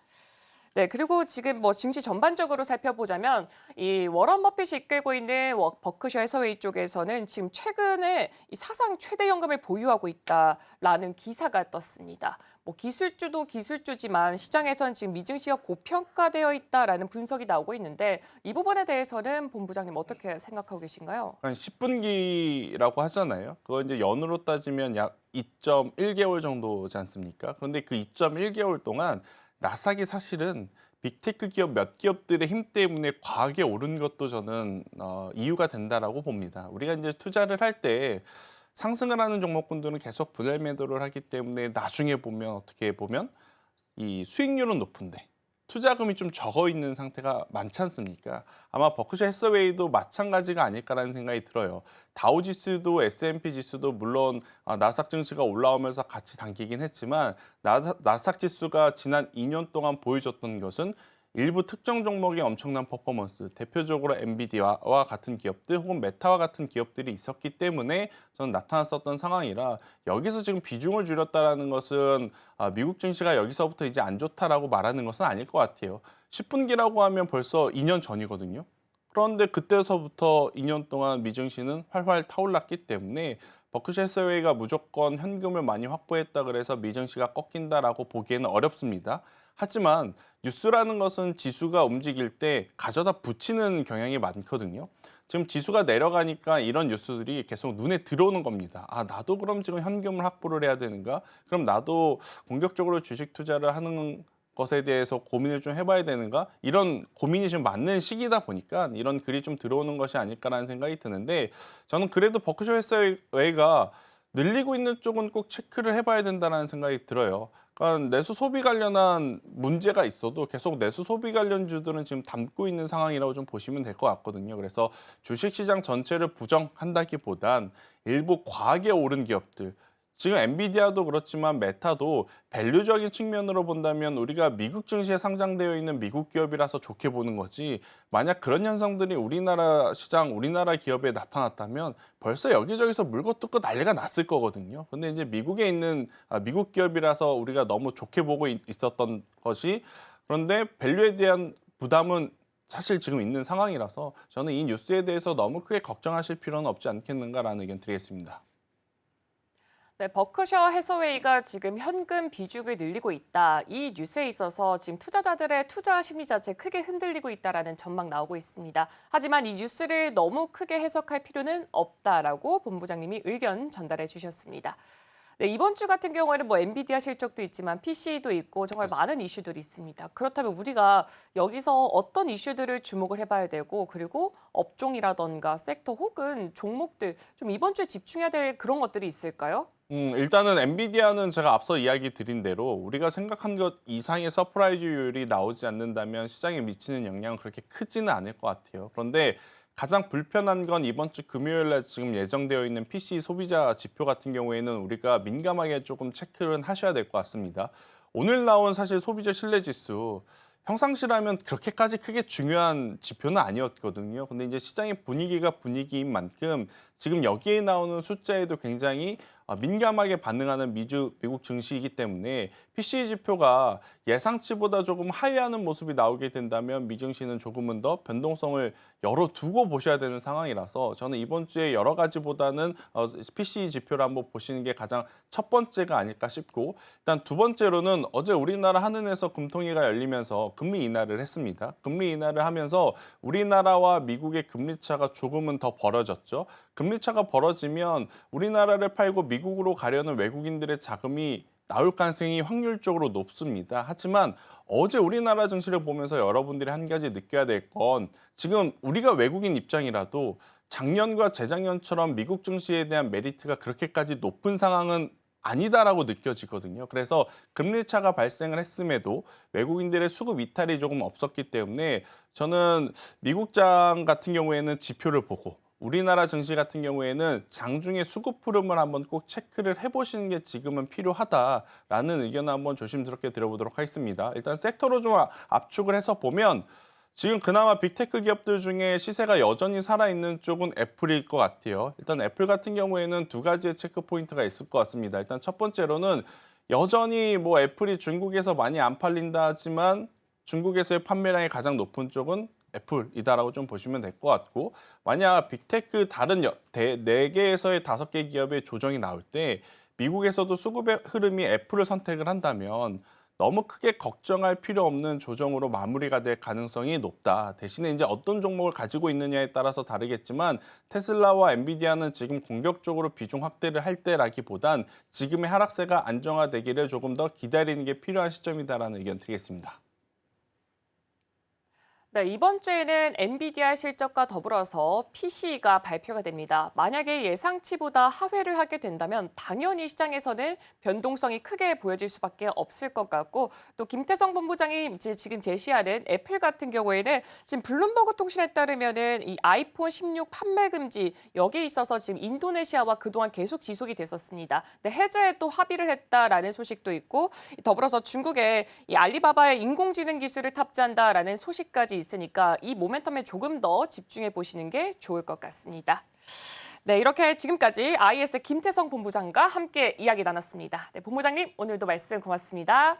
네, 그리고 지금 뭐 증시 전반적으로 살펴보자면 이 워런 버핏이 이끌고 있는 버크셔 해서웨이 쪽에서는 지금 최근에 이 사상 최대 연금을 보유하고 있다라는 기사가 떴습니다. 뭐 기술주도 기술주지만 시장에선 지금 미증시가 고평가되어 있다라는 분석이 나오고 있는데 이 부분에 대해서는 본부장님 어떻게 생각하고 계신가요? 한 10분기라고 하잖아요. 그거 이제 연으로 따지면 약 2.1개월 정도지 않습니까? 그런데 그 2.1개월 동안 나스닥이 사실은 빅테크 기업 몇 기업들의 힘 때문에 과하게 오른 것도 저는 이유가 된다라고 봅니다. 우리가 이제 투자를 할 때 상승을 하는 종목군들은 계속 분할 매도를 하기 때문에 나중에 보면 어떻게 보면 이 수익률은 높은데 투자금이 좀 적어 있는 상태가 많지 않습니까? 아마 버크셔 해서웨이도 마찬가지가 아닐까라는 생각이 들어요. 다우 지수도 S&P 지수도 물론 나스닥 증시가 올라오면서 같이 당기긴 했지만 나스닥 지수가 지난 2년 동안 보여줬던 것은 일부 특정 종목의 엄청난 퍼포먼스, 대표적으로 엔비디아와 같은 기업들 혹은 메타와 같은 기업들이 있었기 때문에 저는 나타났었던 상황이라 여기서 지금 비중을 줄였다라는 것은 미국 증시가 여기서부터 이제 안 좋다라고 말하는 것은 아닐 것 같아요. 10분기라고 하면 벌써 2년 전이거든요. 그런데 그때서부터 2년 동안 미 증시는 활활 타올랐기 때문에 버크셔 해서웨이가 무조건 현금을 많이 확보했다 그래서 미 증시가 꺾인다라고 보기에는 어렵습니다. 하지만 뉴스라는 것은 지수가 움직일 때 가져다 붙이는 경향이 많거든요. 지금 지수가 내려가니까 이런 뉴스들이 계속 눈에 들어오는 겁니다. 나도 그럼 지금 현금을 확보를 해야 되는가? 그럼 나도 공격적으로 주식 투자를 하는 것에 대해서 고민을 좀 해봐야 되는가? 이런 고민이 지금 맞는 시기다 보니까 이런 글이 좀 들어오는 것이 아닐까라는 생각이 드는데 저는 그래도 버크셔 해서웨이가 늘리고 있는 쪽은 꼭 체크를 해봐야 된다는 생각이 들어요. 그러니까 내수 소비 관련한 문제가 있어도 계속 내수 소비 관련주들은 지금 담고 있는 상황이라고 좀 보시면 될 것 같거든요. 그래서 주식시장 전체를 부정한다기보단 일부 과하게 오른 기업들, 지금 엔비디아도 그렇지만 메타도 밸류적인 측면으로 본다면 우리가 미국 증시에 상장되어 있는 미국 기업이라서 좋게 보는 거지, 만약 그런 현상들이 우리나라 시장, 우리나라 기업에 나타났다면 벌써 여기저기서 물고 뜯고 난리가 났을 거거든요. 근데 이제 미국에 있는 미국 기업이라서 우리가 너무 좋게 보고 있었던 것이, 그런데 밸류에 대한 부담은 사실 지금 있는 상황이라서 저는 이 뉴스에 대해서 너무 크게 걱정하실 필요는 없지 않겠는가라는 의견 드리겠습니다. 네, 버크셔 해서웨이가 지금 현금 비중을 늘리고 있다. 이 뉴스에 있어서 지금 투자자들의 투자 심리 자체 크게 흔들리고 있다라는 전망 나오고 있습니다. 하지만 이 뉴스를 너무 크게 해석할 필요는 없다라고 본부장님이 의견 전달해 주셨습니다. 네, 이번 주 같은 경우에는 뭐 엔비디아 실적도 있지만 PC도 있고 정말 많은 이슈들이 있습니다. 그렇다면 우리가 여기서 어떤 이슈들을 주목을 해봐야 되고, 그리고 업종이라던가 섹터 혹은 종목들 좀 이번 주에 집중해야 될 그런 것들이 있을까요? 일단은 엔비디아는 제가 앞서 이야기 드린 대로 우리가 생각한 것 이상의 서프라이즈율이 나오지 않는다면 시장에 미치는 영향은 그렇게 크지는 않을 것 같아요. 그런데 가장 불편한 건 이번 주 금요일에 지금 예정되어 있는 PC 소비자 지표 같은 경우에는 우리가 민감하게 조금 체크를 하셔야 될 것 같습니다. 오늘 나온 사실 소비자 신뢰지수, 평상시라면 그렇게까지 크게 중요한 지표는 아니었거든요. 근데 이제 시장의 분위기가 분위기인 만큼 지금 여기에 나오는 숫자에도 굉장히 민감하게 반응하는 미국 증시이기 때문에 PC 지표가 예상치보다 조금 하회하는 모습이 나오게 된다면 미증시는 조금은 더 변동성을 열어두고 보셔야 되는 상황이라서 저는 이번 주에 여러 가지보다는 PC 지표를 한번 보시는 게 가장 첫 번째가 아닐까 싶고, 일단 두 번째로는 어제 우리나라 한은에서 금통위가 열리면서 금리 인하를 했습니다. 금리 인하를 하면서 우리나라와 미국의 금리 차가 조금은 더 벌어졌죠. 금리 차가 벌어지면 우리나라를 팔고 미국으로 가려는 외국인들의 자금이 나올 가능성이 확률적으로 높습니다. 하지만 어제 우리나라 증시를 보면서 여러분들이 한 가지 느껴야 될 건, 지금 우리가 외국인 입장이라도 작년과 재작년처럼 미국 증시에 대한 메리트가 그렇게까지 높은 상황은 아니다라고 느껴지거든요. 그래서 금리 차가 발생을 했음에도 외국인들의 수급 이탈이 조금 없었기 때문에 저는 미국장 같은 경우에는 지표를 보고 우리나라 증시 같은 경우에는 장중에 수급 흐름을 한번 꼭 체크를 해보시는 게 지금은 필요하다라는 의견을 한번 조심스럽게 드려보도록 하겠습니다. 일단 섹터로 좀 압축을 해서 보면 지금 그나마 빅테크 기업들 중에 시세가 여전히 살아있는 쪽은 애플일 것 같아요. 일단 애플 같은 경우에는 두 가지의 체크 포인트가 있을 것 같습니다. 일단 첫 번째로는 여전히 뭐 애플이 중국에서 많이 안 팔린다 하지만 중국에서의 판매량이 가장 높은 쪽은 애플이다라고 좀 보시면 될 것 같고, 만약 빅테크 다른 4개에서의 5개 기업의 조정이 나올 때 미국에서도 수급의 흐름이 애플을 선택을 한다면 너무 크게 걱정할 필요 없는 조정으로 마무리가 될 가능성이 높다. 대신에 이제 어떤 종목을 가지고 있느냐에 따라서 다르겠지만 테슬라와 엔비디아는 지금 공격적으로 비중 확대를 할 때라기보단 지금의 하락세가 안정화되기를 조금 더 기다리는 게 필요한 시점이다라는 의견 드리겠습니다. 네, 이번 주에는 엔비디아 실적과 더불어서 PC가 발표가 됩니다. 만약에 예상치보다 하회를 하게 된다면 당연히 시장에서는 변동성이 크게 보여질 수밖에 없을 것 같고, 또 김태성 본부장이 지금 제시하는 애플 같은 경우에는 지금 블룸버그 통신에 따르면은 이 아이폰 16 판매 금지, 여기에 있어서 지금 인도네시아와 그동안 계속 지속이 됐었습니다. 근데 해제에 또 합의를 했다라는 소식도 있고, 더불어서 중국의 이 알리바바의 인공지능 기술을 탑재한다라는 소식까지 있으니까 이 모멘텀에 조금 더 집중해 보시는 게 좋을 것 같습니다. 네, 이렇게 지금까지 IS 김태성 본부장과 함께 이야기 나눴습니다. 네, 본부장님 오늘도 말씀 고맙습니다.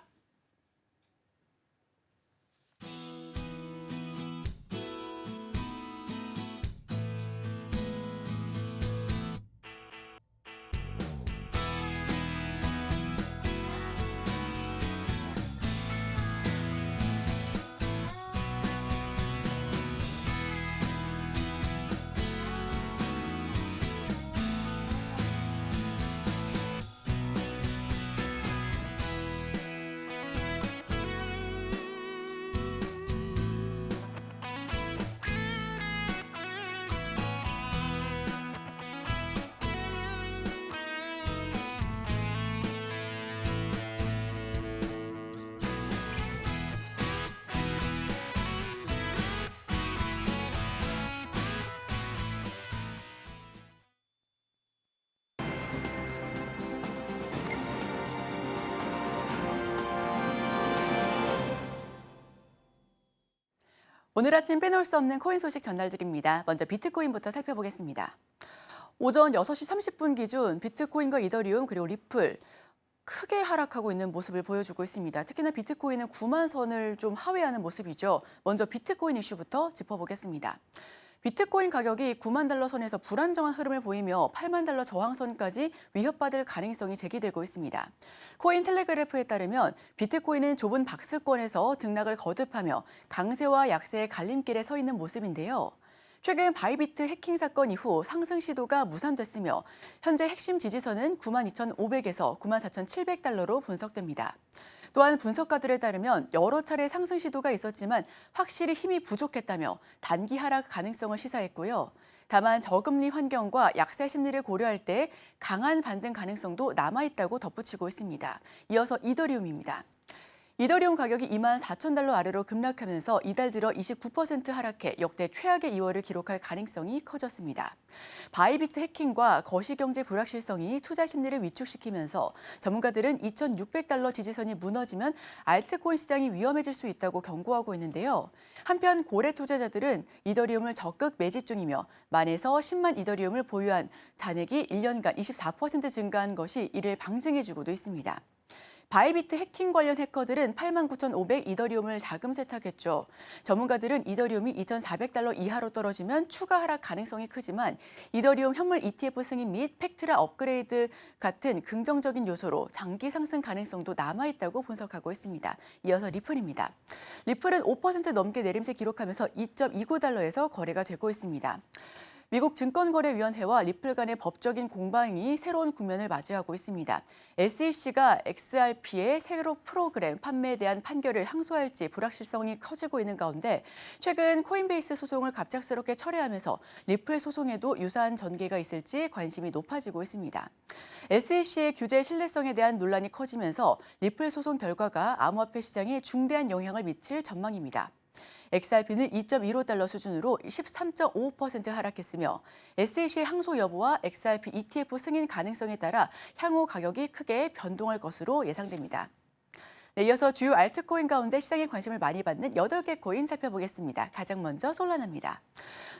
오늘 아침 빼놓을 수 없는 코인 소식 전달드립니다. 먼저 비트코인부터 살펴보겠습니다. 오전 6시 30분 기준 비트코인과 이더리움 그리고 리플 크게 하락하고 있는 모습을 보여주고 있습니다. 특히나 비트코인은 9만 선을 좀 하회하는 모습이죠. 먼저 비트코인 이슈부터 짚어보겠습니다. 비트코인 가격이 9만 달러 선에서 불안정한 흐름을 보이며 8만 달러 저항선까지 위협받을 가능성이 제기되고 있습니다. 코인 텔레그래프에 따르면 비트코인은 좁은 박스권에서 등락을 거듭하며 강세와 약세의 갈림길에 서 있는 모습인데요. 최근 바이비트 해킹 사건 이후 상승 시도가 무산됐으며 현재 핵심 지지선은 92,500에서 94,700달러로 분석됩니다. 또한 분석가들에 따르면 여러 차례 상승 시도가 있었지만 확실히 힘이 부족했다며 단기 하락 가능성을 시사했고요. 다만 저금리 환경과 약세 심리를 고려할 때 강한 반등 가능성도 남아있다고 덧붙이고 있습니다. 이어서 이더리움입니다. 이더리움 가격이 24,000달러 아래로 급락하면서 이달 들어 29% 하락해 역대 최악의 2월을 기록할 가능성이 커졌습니다. 바이비트 해킹과 거시경제 불확실성이 투자 심리를 위축시키면서 전문가들은 2,600달러 지지선이 무너지면 알트코인 시장이 위험해질 수 있다고 경고하고 있는데요. 한편 고래 투자자들은 이더리움을 적극 매집 중이며 만에서 10만 이더리움을 보유한 잔액이 1년간 24% 증가한 것이 이를 방증해주고도 있습니다. 바이비트 해킹 관련 해커들은 89,500 이더리움을 자금 세탁했죠. 전문가들은 이더리움이 2,400달러 이하로 떨어지면 추가 하락 가능성이 크지만 이더리움 현물 ETF 승인 및 팩트라 업그레이드 같은 긍정적인 요소로 장기 상승 가능성도 남아있다고 분석하고 있습니다. 이어서 리플입니다. 리플은 5% 넘게 내림세 기록하면서 2.29달러에서 거래가 되고 있습니다. 미국 증권거래위원회와 리플 간의 법적인 공방이 새로운 국면을 맞이하고 있습니다. SEC가 XRP의 새로 프로그램 판매에 대한 판결을 항소할지 불확실성이 커지고 있는 가운데 최근 코인베이스 소송을 갑작스럽게 철회하면서 리플 소송에도 유사한 전개가 있을지 관심이 높아지고 있습니다. SEC의 규제 신뢰성에 대한 논란이 커지면서 리플 소송 결과가 암호화폐 시장에 중대한 영향을 미칠 전망입니다. XRP는 2.15달러 수준으로 13.55% 하락했으며 SEC의 항소 여부와 XRP ETF 승인 가능성에 따라 향후 가격이 크게 변동할 것으로 예상됩니다. 네, 이어서 주요 알트코인 가운데 시장에 관심을 많이 받는 8개 코인 살펴보겠습니다. 가장 먼저 솔라나입니다.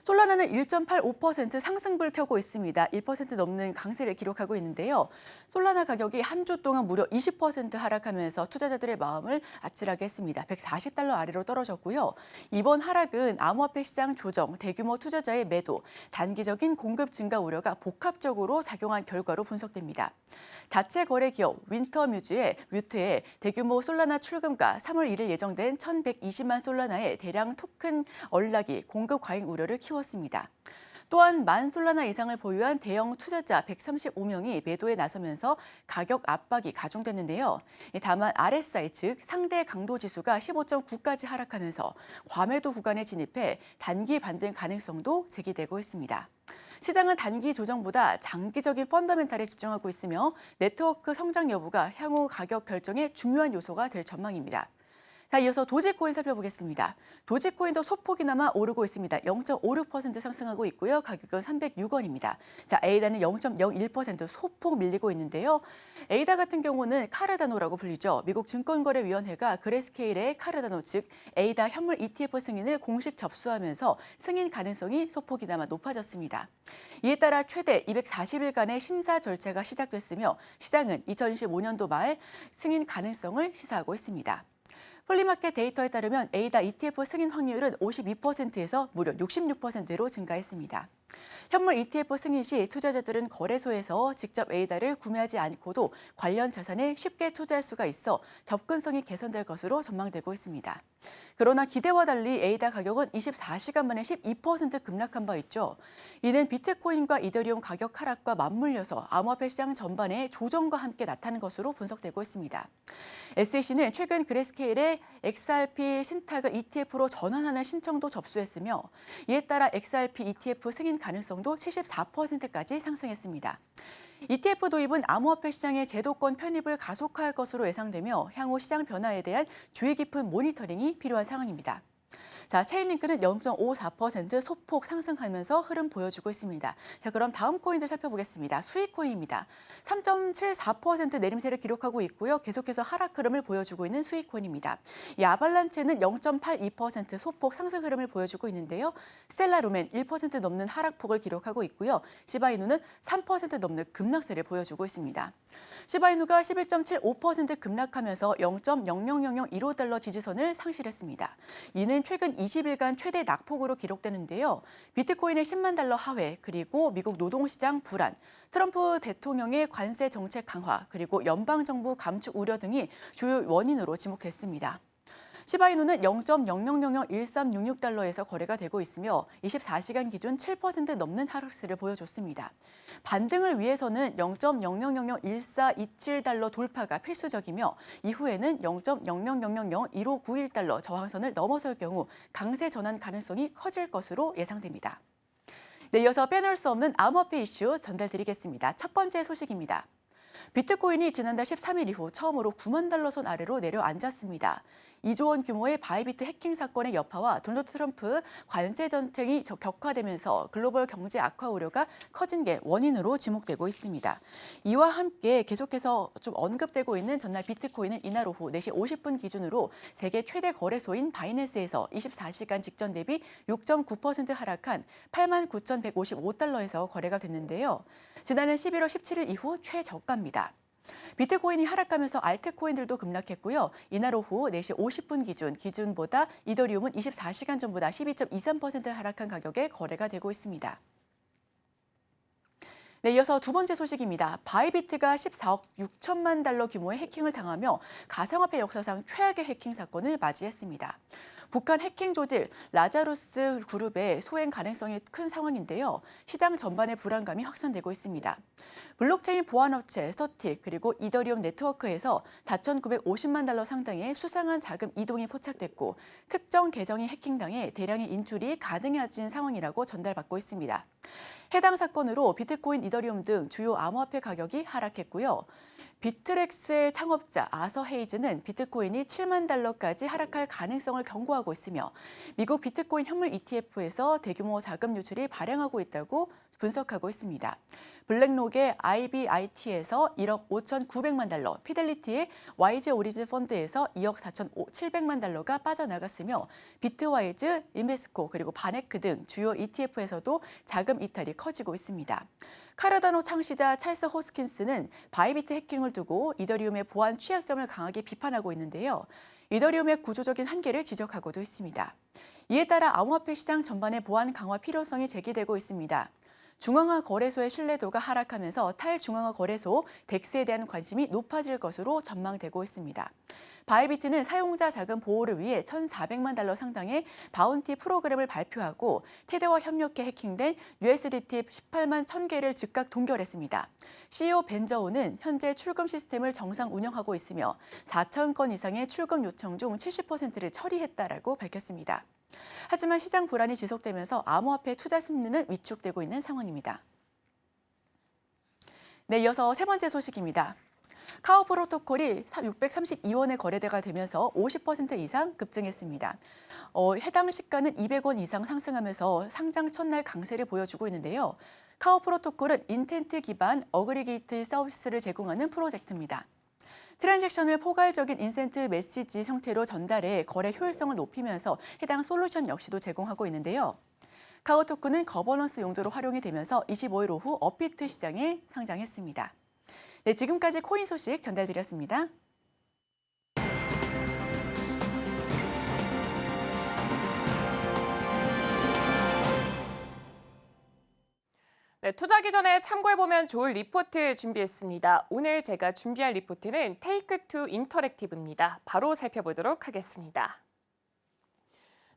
솔라나는 1.85% 상승불 켜고 있습니다. 1% 넘는 강세를 기록하고 있는데요. 솔라나 가격이 한 주 동안 무려 20% 하락하면서 투자자들의 마음을 아찔하게 했습니다. 140달러 아래로 떨어졌고요. 이번 하락은 암호화폐 시장 조정, 대규모 투자자의 매도, 단기적인 공급 증가 우려가 복합적으로 작용한 결과로 분석됩니다. 자체 거래 기업 윈터뮤트의 대규모 솔라나 출금가 3월 1일 예정된 1,120만 솔라나의 대량 토큰 언락이 공급 과잉 우려를 키웠습니다. 또한 만 솔라나 이상을 보유한 대형 투자자 135명이 매도에 나서면서 가격 압박이 가중됐는데요. 다만 RSI 즉 상대 강도 지수가 15.9까지 하락하면서 과매도 구간에 진입해 단기 반등 가능성도 제기되고 있습니다. 시장은 단기 조정보다 장기적인 펀더멘탈에 집중하고 있으며 네트워크 성장 여부가 향후 가격 결정의 중요한 요소가 될 전망입니다. 자, 이어서 도지코인 살펴보겠습니다. 도지코인도 소폭이나마 오르고 있습니다. 0.56% 상승하고 있고요. 가격은 306원입니다. 자, 에이다는 0.01% 소폭 밀리고 있는데요. 에이다 같은 경우는 카르다노라고 불리죠. 미국 증권거래위원회가 그레스케일의 카르다노 즉 에이다 현물 ETF 승인을 공식 접수하면서 승인 가능성이 소폭이나마 높아졌습니다. 이에 따라 최대 240일간의 심사 절차가 시작됐으며 시장은 2025년도 말 승인 가능성을 시사하고 있습니다. 플리마켓 데이터에 따르면 에이다 ETF 승인 확률은 52%에서 무려 66%로 증가했습니다. 현물 ETF 승인 시 투자자들은 거래소에서 직접 에이다를 구매하지 않고도 관련 자산에 쉽게 투자할 수가 있어 접근성이 개선될 것으로 전망되고 있습니다. 그러나 기대와 달리 에이다 가격은 24시간 만에 12% 급락한 바 있죠. 이는 비트코인과 이더리움 가격 하락과 맞물려서 암호화폐 시장 전반에 조정과 함께 나타난 것으로 분석되고 있습니다. SEC는 최근 그레스케일의 XRP 신탁을 ETF로 전환하는 신청도 접수했으며 이에 따라 XRP ETF 승인 가능성도 74%까지 상승했습니다. ETF 도입은 암호화폐 시장의 제도권 편입을 가속화할 것으로 예상되며 향후 시장 변화에 대한 주의 깊은 모니터링이 필요한 상황입니다. 자, 체인링크는 0.54% 소폭 상승하면서 흐름 보여주고 있습니다. 자, 그럼 다음 코인들 살펴보겠습니다. 수익코인입니다. 3.74% 내림세를 기록하고 있고요. 계속해서 하락 흐름을 보여주고 있는 수익코인입니다. 이 아발란체는 0.82% 소폭 상승 흐름을 보여주고 있는데요. 스텔라루멘 1% 넘는 하락폭을 기록하고 있고요. 시바이누는 3% 넘는 급락세를 보여주고 있습니다. 시바이누가 11.75% 급락하면서 0.00015달러 지지선을 상실했습니다. 이는 최근 20일간 최대 낙폭으로 기록되는데요. 비트코인의 10만 달러 하회, 그리고 미국 노동시장 불안, 트럼프 대통령의 관세 정책 강화, 그리고 연방정부 감축 우려 등이 주요 원인으로 지목됐습니다. 시바이누는 0.00001366달러에서 거래가 되고 있으며 24시간 기준 7% 넘는 하락세를 보여줬습니다. 반등을 위해서는 0.00001427달러 돌파가 필수적이며 이후에는 0.00001591달러 저항선을 넘어설 경우 강세 전환 가능성이 커질 것으로 예상됩니다. 네, 이어서 빼놓을 수 없는 암호화폐 이슈 전달드리겠습니다. 첫 번째 소식입니다. 비트코인이 지난달 13일 이후 처음으로 9만 달러 선 아래로 내려앉았습니다. 2조 원 규모의 바이비트 해킹 사건의 여파와 도널드 트럼프 관세 전쟁이 격화되면서 글로벌 경제 악화 우려가 커진 게 원인으로 지목되고 있습니다. 이와 함께 계속해서 좀 언급되고 있는 전날 비트코인은 이날 오후 4시 50분 기준으로 세계 최대 거래소인 바이낸스에서 24시간 직전 대비 6.9% 하락한 89,155달러에서 거래가 됐는데요. 지난해 11월 17일 이후 최저가입니다. 비트코인이 하락하면서 알트코인들도 급락했고요. 이날 오후 4시 50분 기준보다 이더리움은 24시간 전보다 12.23% 하락한 가격에 거래가 되고 있습니다. 네, 이어서 두 번째 소식입니다. 바이비트가 14억 6천만 달러 규모의 해킹을 당하며 가상화폐 역사상 최악의 해킹 사건을 맞이했습니다. 북한 해킹 조직 라자루스 그룹의 소행 가능성이 큰 상황인데요. 시장 전반의 불안감이 확산되고 있습니다. 블록체인 보안업체 서틱 그리고 이더리움 네트워크에서 4,950만 달러 상당의 수상한 자금 이동이 포착됐고 특정 계정이 해킹당해 대량의 인출이 가능해진 상황이라고 전달받고 있습니다. 해당 사건으로 비트코인, 이더리움 등 주요 암호화폐 가격이 하락했고요. 비트렉스의 창업자 아서 헤이즈는 비트코인이 7만 달러까지 하락할 가능성을 경고하고 있으며 미국 비트코인 현물 ETF에서 대규모 자금 유출이 발생하고 있다고 분석하고 있습니다. 블랙록의 IBIT에서 1억 5,900만 달러, 피델리티의 YG 오리진 펀드에서 2억 4,700만 달러가 빠져나갔으며 비트와이즈, 인베스코 그리고 바네크 등 주요 ETF에서도 자금 이탈이 커지고 있습니다. 카르다노 창시자 찰스 호스킨스는 바이비트 해킹을 두고 이더리움의 보안 취약점을 강하게 비판하고 있는데요. 이더리움의 구조적인 한계를 지적하고도 있습니다. 이에 따라 암호화폐 시장 전반의 보안 강화 필요성이 제기되고 있습니다. 중앙화 거래소의 신뢰도가 하락하면서 탈중앙화 거래소 덱스에 대한 관심이 높아질 것으로 전망되고 있습니다. 바이비트는 사용자 자금 보호를 위해 1,400만 달러 상당의 바운티 프로그램을 발표하고 테드와 협력해 해킹된 USDT 18만 1,000개를 즉각 동결했습니다. CEO 벤저우는 현재 출금 시스템을 정상 운영하고 있으며 4,000건 이상의 출금 요청 중 70%를 처리했다라고 밝혔습니다. 하지만 시장 불안이 지속되면서 암호화폐 투자 심리는 위축되고 있는 상황입니다. 네, 이어서 세 번째 소식입니다. 카오 프로토콜이 632원에 거래대가 되면서 50% 이상 급증했습니다. 해당 시가는 200원 이상 상승하면서 상장 첫날 강세를 보여주고 있는데요. 카오 프로토콜은 인텐트 기반 어그리게이트 서비스를 제공하는 프로젝트입니다. 트랜잭션을 포괄적인 인센트 메시지 형태로 전달해 거래 효율성을 높이면서 해당 솔루션 역시도 제공하고 있는데요. 카오 토큰은 거버넌스 용도로 활용이 되면서 25일 오후 업비트 시장에 상장했습니다. 네, 지금까지 코인 소식 전달드렸습니다. 네, 투자하기 전에 참고해보면 좋을 리포트 준비했습니다. 오늘 제가 준비한 리포트는 테이크2 인터랙티브입니다. 바로 살펴보도록 하겠습니다.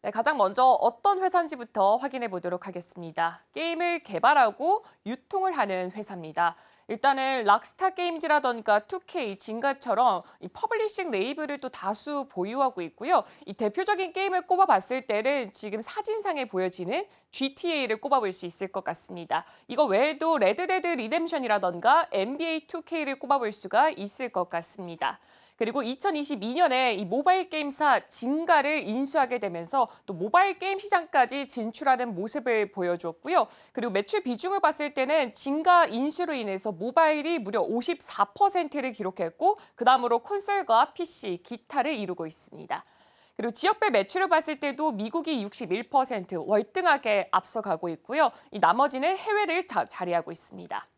네, 가장 먼저 어떤 회사인지부터 확인해 보도록 하겠습니다. 게임을 개발하고 유통을 하는 회사입니다. 일단은 락스타 게임즈라던가 2K, 진가처럼 이 퍼블리싱 레이블을 또 다수 보유하고 있고요. 이 대표적인 게임을 꼽아봤을 때는 지금 사진상에 보여지는 GTA를 꼽아볼 수 있을 것 같습니다. 이거 외에도 레드데드 리뎀션이라던가 NBA 2K를 꼽아볼 수가 있을 것 같습니다. 그리고 2022년에 이 모바일 게임사 진가를 인수하게 되면서 또 모바일 게임 시장까지 진출하는 모습을 보여줬고요. 그리고 매출 비중을 봤을 때는 진가 인수로 인해서 모바일이 무려 54%를 기록했고 그다음으로 콘솔과 PC, 기타를 이루고 있습니다. 그리고 지역별 매출을 봤을 때도 미국이 61% 월등하게 앞서가고 있고요. 이 나머지는 해외를 자리하고 있습니다.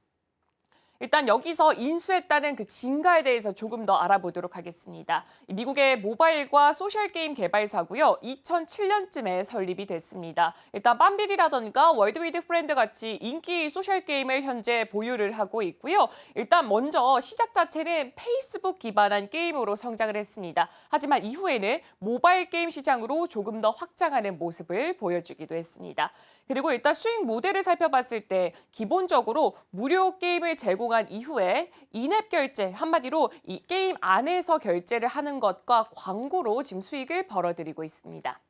일단 여기서 인수했다는 그 진가에 대해서 조금 더 알아보도록 하겠습니다. 미국의 모바일과 소셜게임 개발사고요. 2007년쯤에 설립이 됐습니다. 일단 빰빌이라던가 월드 위드 프렌드 같이 인기 소셜게임을 현재 보유를 하고 있고요. 일단 먼저 시작 자체는 페이스북 기반한 게임으로 성장을 했습니다. 하지만 이후에는 모바일 게임 시장으로 조금 더 확장하는 모습을 보여주기도 했습니다. 그리고 일단 수익 모델을 살펴봤을 때 기본적으로 무료 게임을 제공한 이후에 인앱 결제, 한마디로 이 게임 안에서 결제를 하는 것과 광고로 지금 수익을 벌어들이고 있습니다.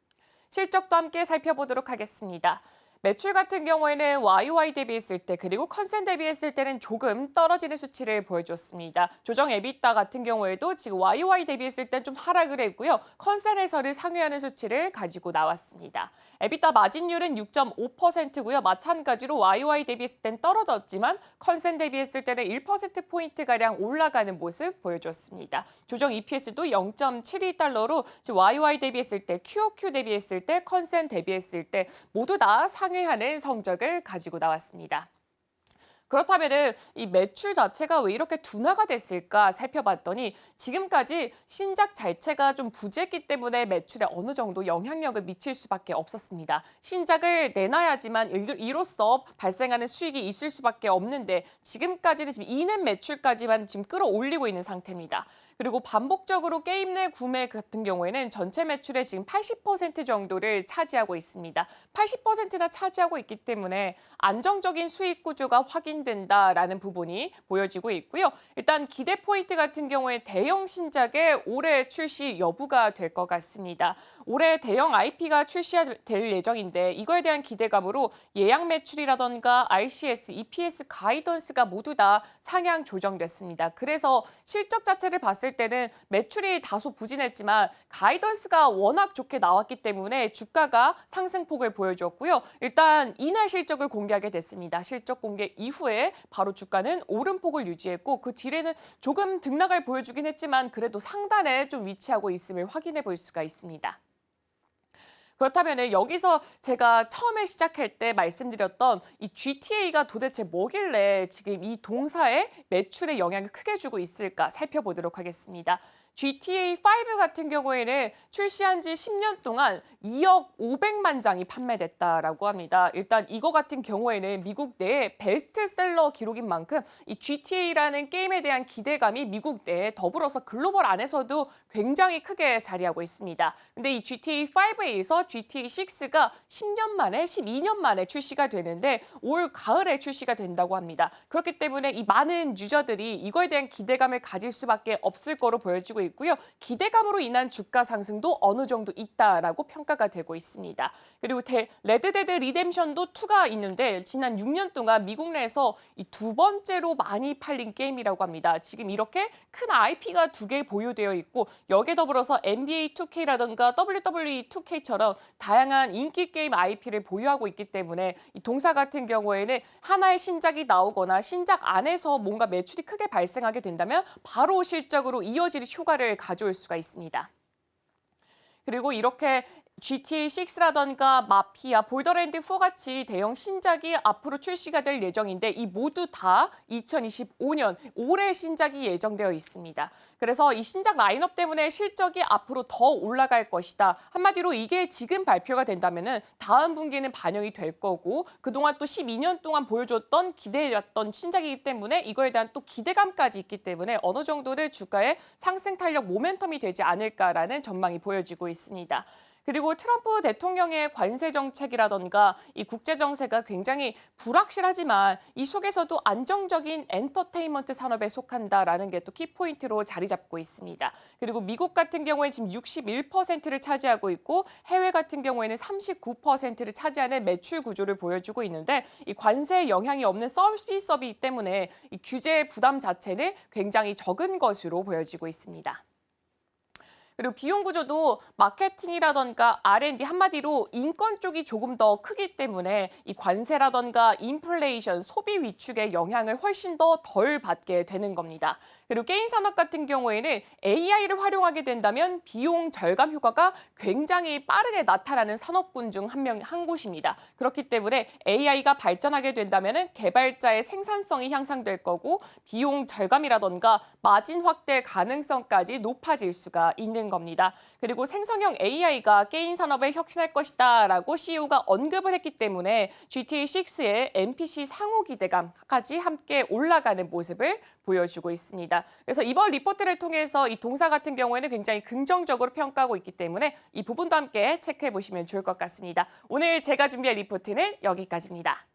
실적도 함께 살펴보도록 하겠습니다. 매출 같은 경우에는 YOY 대비했을 때 그리고 컨센 대비했을 때는 조금 떨어지는 수치를 보여줬습니다. 조정 EBITDA 같은 경우에도 지금 YOY 대비했을 땐 좀 하락을 했고요. 컨센에서를 상회하는 수치를 가지고 나왔습니다. EBITDA 마진율은 6.5%고요. 마찬가지로 YOY 대비했을 땐 떨어졌지만 컨센 대비했을 때는 1%포인트가량 올라가는 모습 보여줬습니다. 조정 EPS도 0.72달러로 YOY 대비했을 때, QOQ 대비했을 때, 컨센 대비했을 때 모두 다 상회하는 성적을 가지고 나왔습니다. 그렇다면 이 매출 자체가 왜 이렇게 둔화가 됐을까 살펴봤더니 지금까지 신작 자체가 좀 부재했기 때문에 매출에 어느 정도 영향력을 미칠 수밖에 없었습니다. 신작을 내놔야지만 이로써 발생하는 수익이 있을 수밖에 없는데 지금까지는 지금 인앱 매출까지만 지금 끌어올리고 있는 상태입니다. 그리고 반복적으로 게임 내 구매 같은 경우에는 전체 매출의 지금 80% 정도를 차지하고 있습니다. 80%나 차지하고 있기 때문에 안정적인 수익 구조가 확인된다라는 부분이 보여지고 있고요. 일단 기대 포인트 같은 경우에 대형 신작의 올해 출시 여부가 될 것 같습니다. 올해 대형 IP가 출시될 예정인데 이거에 대한 기대감으로 예약 매출이라던가 RCS, EPS 가이던스가 모두 다 상향 조정됐습니다. 그래서 실적 자체를 봤을 때는 매출이 다소 부진했지만 가이던스가 워낙 좋게 나왔기 때문에 주가가 상승폭을 보여줬고요. 일단 이날 실적을 공개하게 됐습니다. 실적 공개 이후에 바로 주가는 오름폭을 유지했고 그 뒤에는 조금 등락을 보여주긴 했지만 그래도 상단에 좀 위치하고 있음을 확인해 볼 수가 있습니다. 그렇다면 여기서 제가 처음에 시작할 때 말씀드렸던 이 GTA가 도대체 뭐길래 지금 이 동사의 매출에 영향을 크게 주고 있을까 살펴보도록 하겠습니다. GTA 5 같은 경우에는 출시한 지 10년 동안 2억 500만 장이 판매됐다라고 합니다. 일단 이거 같은 경우에는 미국 내에 베스트셀러 기록인 만큼 이 GTA라는 게임에 대한 기대감이 미국 내에 더불어서 글로벌 안에서도 굉장히 크게 자리하고 있습니다. 근데 이 GTA 5에 이어서 GTA 6가 10년 만에 12년 만에 출시가 되는데 올 가을에 출시가 된다고 합니다. 그렇기 때문에 이 많은 유저들이 이거에 대한 기대감을 가질 수밖에 없을 거로 보여지고 있고요. 기대감으로 인한 주가 상승도 어느 정도 있다라고 평가가 되고 있습니다. 그리고 레드데드 리뎀션도 2가 있는데 지난 6년 동안 미국 내에서 이 두 번째로 많이 팔린 게임이라고 합니다. 지금 이렇게 큰 IP가 2개 보유되어 있고 여기에 더불어서 NBA 2K라든가 WWE 2K처럼 다양한 인기 게임 IP를 보유하고 있기 때문에 이 동사 같은 경우에는 하나의 신작이 나오거나 신작 안에서 뭔가 매출이 크게 발생하게 된다면 바로 실적으로 이어질 효과를 가져올 수가 있습니다. 그리고 이렇게 GTA 6라던가 마피아, 볼더랜드 4 같이 대형 신작이 앞으로 출시가 될 예정인데 이 모두 다 2025년 올해 신작이 예정되어 있습니다. 그래서 이 신작 라인업 때문에 실적이 앞으로 더 올라갈 것이다. 한마디로 이게 지금 발표가 된다면 다음 분기는 반영이 될 거고 그동안 또 12년 동안 보여줬던 기대했던 신작이기 때문에 이거에 대한 또 기대감까지 있기 때문에 어느 정도를 주가의 상승 탄력 모멘텀이 되지 않을까라는 전망이 보여지고 있습니다. 그리고 트럼프 대통령의 관세 정책이라던가 이 국제 정세가 굉장히 불확실하지만 이 속에서도 안정적인 엔터테인먼트 산업에 속한다라는 게 또 키포인트로 자리 잡고 있습니다. 그리고 미국 같은 경우에 지금 61%를 차지하고 있고 해외 같은 경우에는 39%를 차지하는 매출 구조를 보여주고 있는데 이 관세에 영향이 없는 서비스업이기 때문에 이 규제 부담 자체는 굉장히 적은 것으로 보여지고 있습니다. 그리고 비용 구조도 마케팅이라던가 R&D 한마디로 인건 쪽이 조금 더 크기 때문에 이 관세라던가 인플레이션, 소비 위축의 영향을 훨씬 더 덜 받게 되는 겁니다. 그리고 게임 산업 같은 경우에는 AI를 활용하게 된다면 비용 절감 효과가 굉장히 빠르게 나타나는 산업군 중 한 곳입니다. 그렇기 때문에 AI가 발전하게 된다면 개발자의 생산성이 향상될 거고 비용 절감이라던가 마진 확대 가능성까지 높아질 수가 있는 겁니다. 그리고 생성형 AI가 게임 산업에 혁신할 것이다라고 CEO가 언급을 했기 때문에 GTA6의 NPC 상호 기대감까지 함께 올라가는 모습을 보여주고 있습니다. 그래서 이번 리포트를 통해서 이 동사 같은 경우에는 굉장히 긍정적으로 평가하고 있기 때문에 이 부분도 함께 체크해 보시면 좋을 것 같습니다. 오늘 제가 준비한 리포트는 여기까지입니다.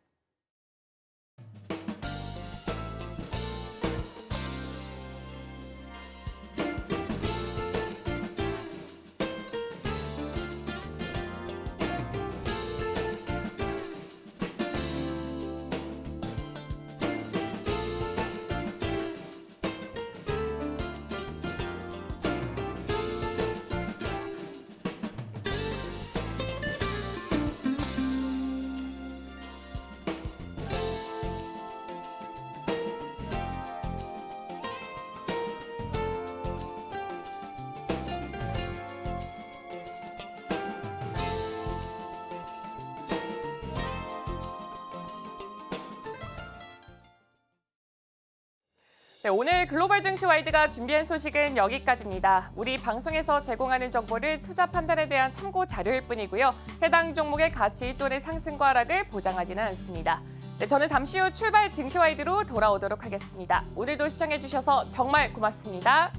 네, 오늘 글로벌 증시 와이드가 준비한 소식은 여기까지입니다. 우리 방송에서 제공하는 정보를 투자 판단에 대한 참고 자료일 뿐이고요. 해당 종목의 가치 또는 상승과 하락을 보장하지는 않습니다. 네, 저는 잠시 후 출발 증시 와이드로 돌아오도록 하겠습니다. 오늘도 시청해주셔서 정말 고맙습니다.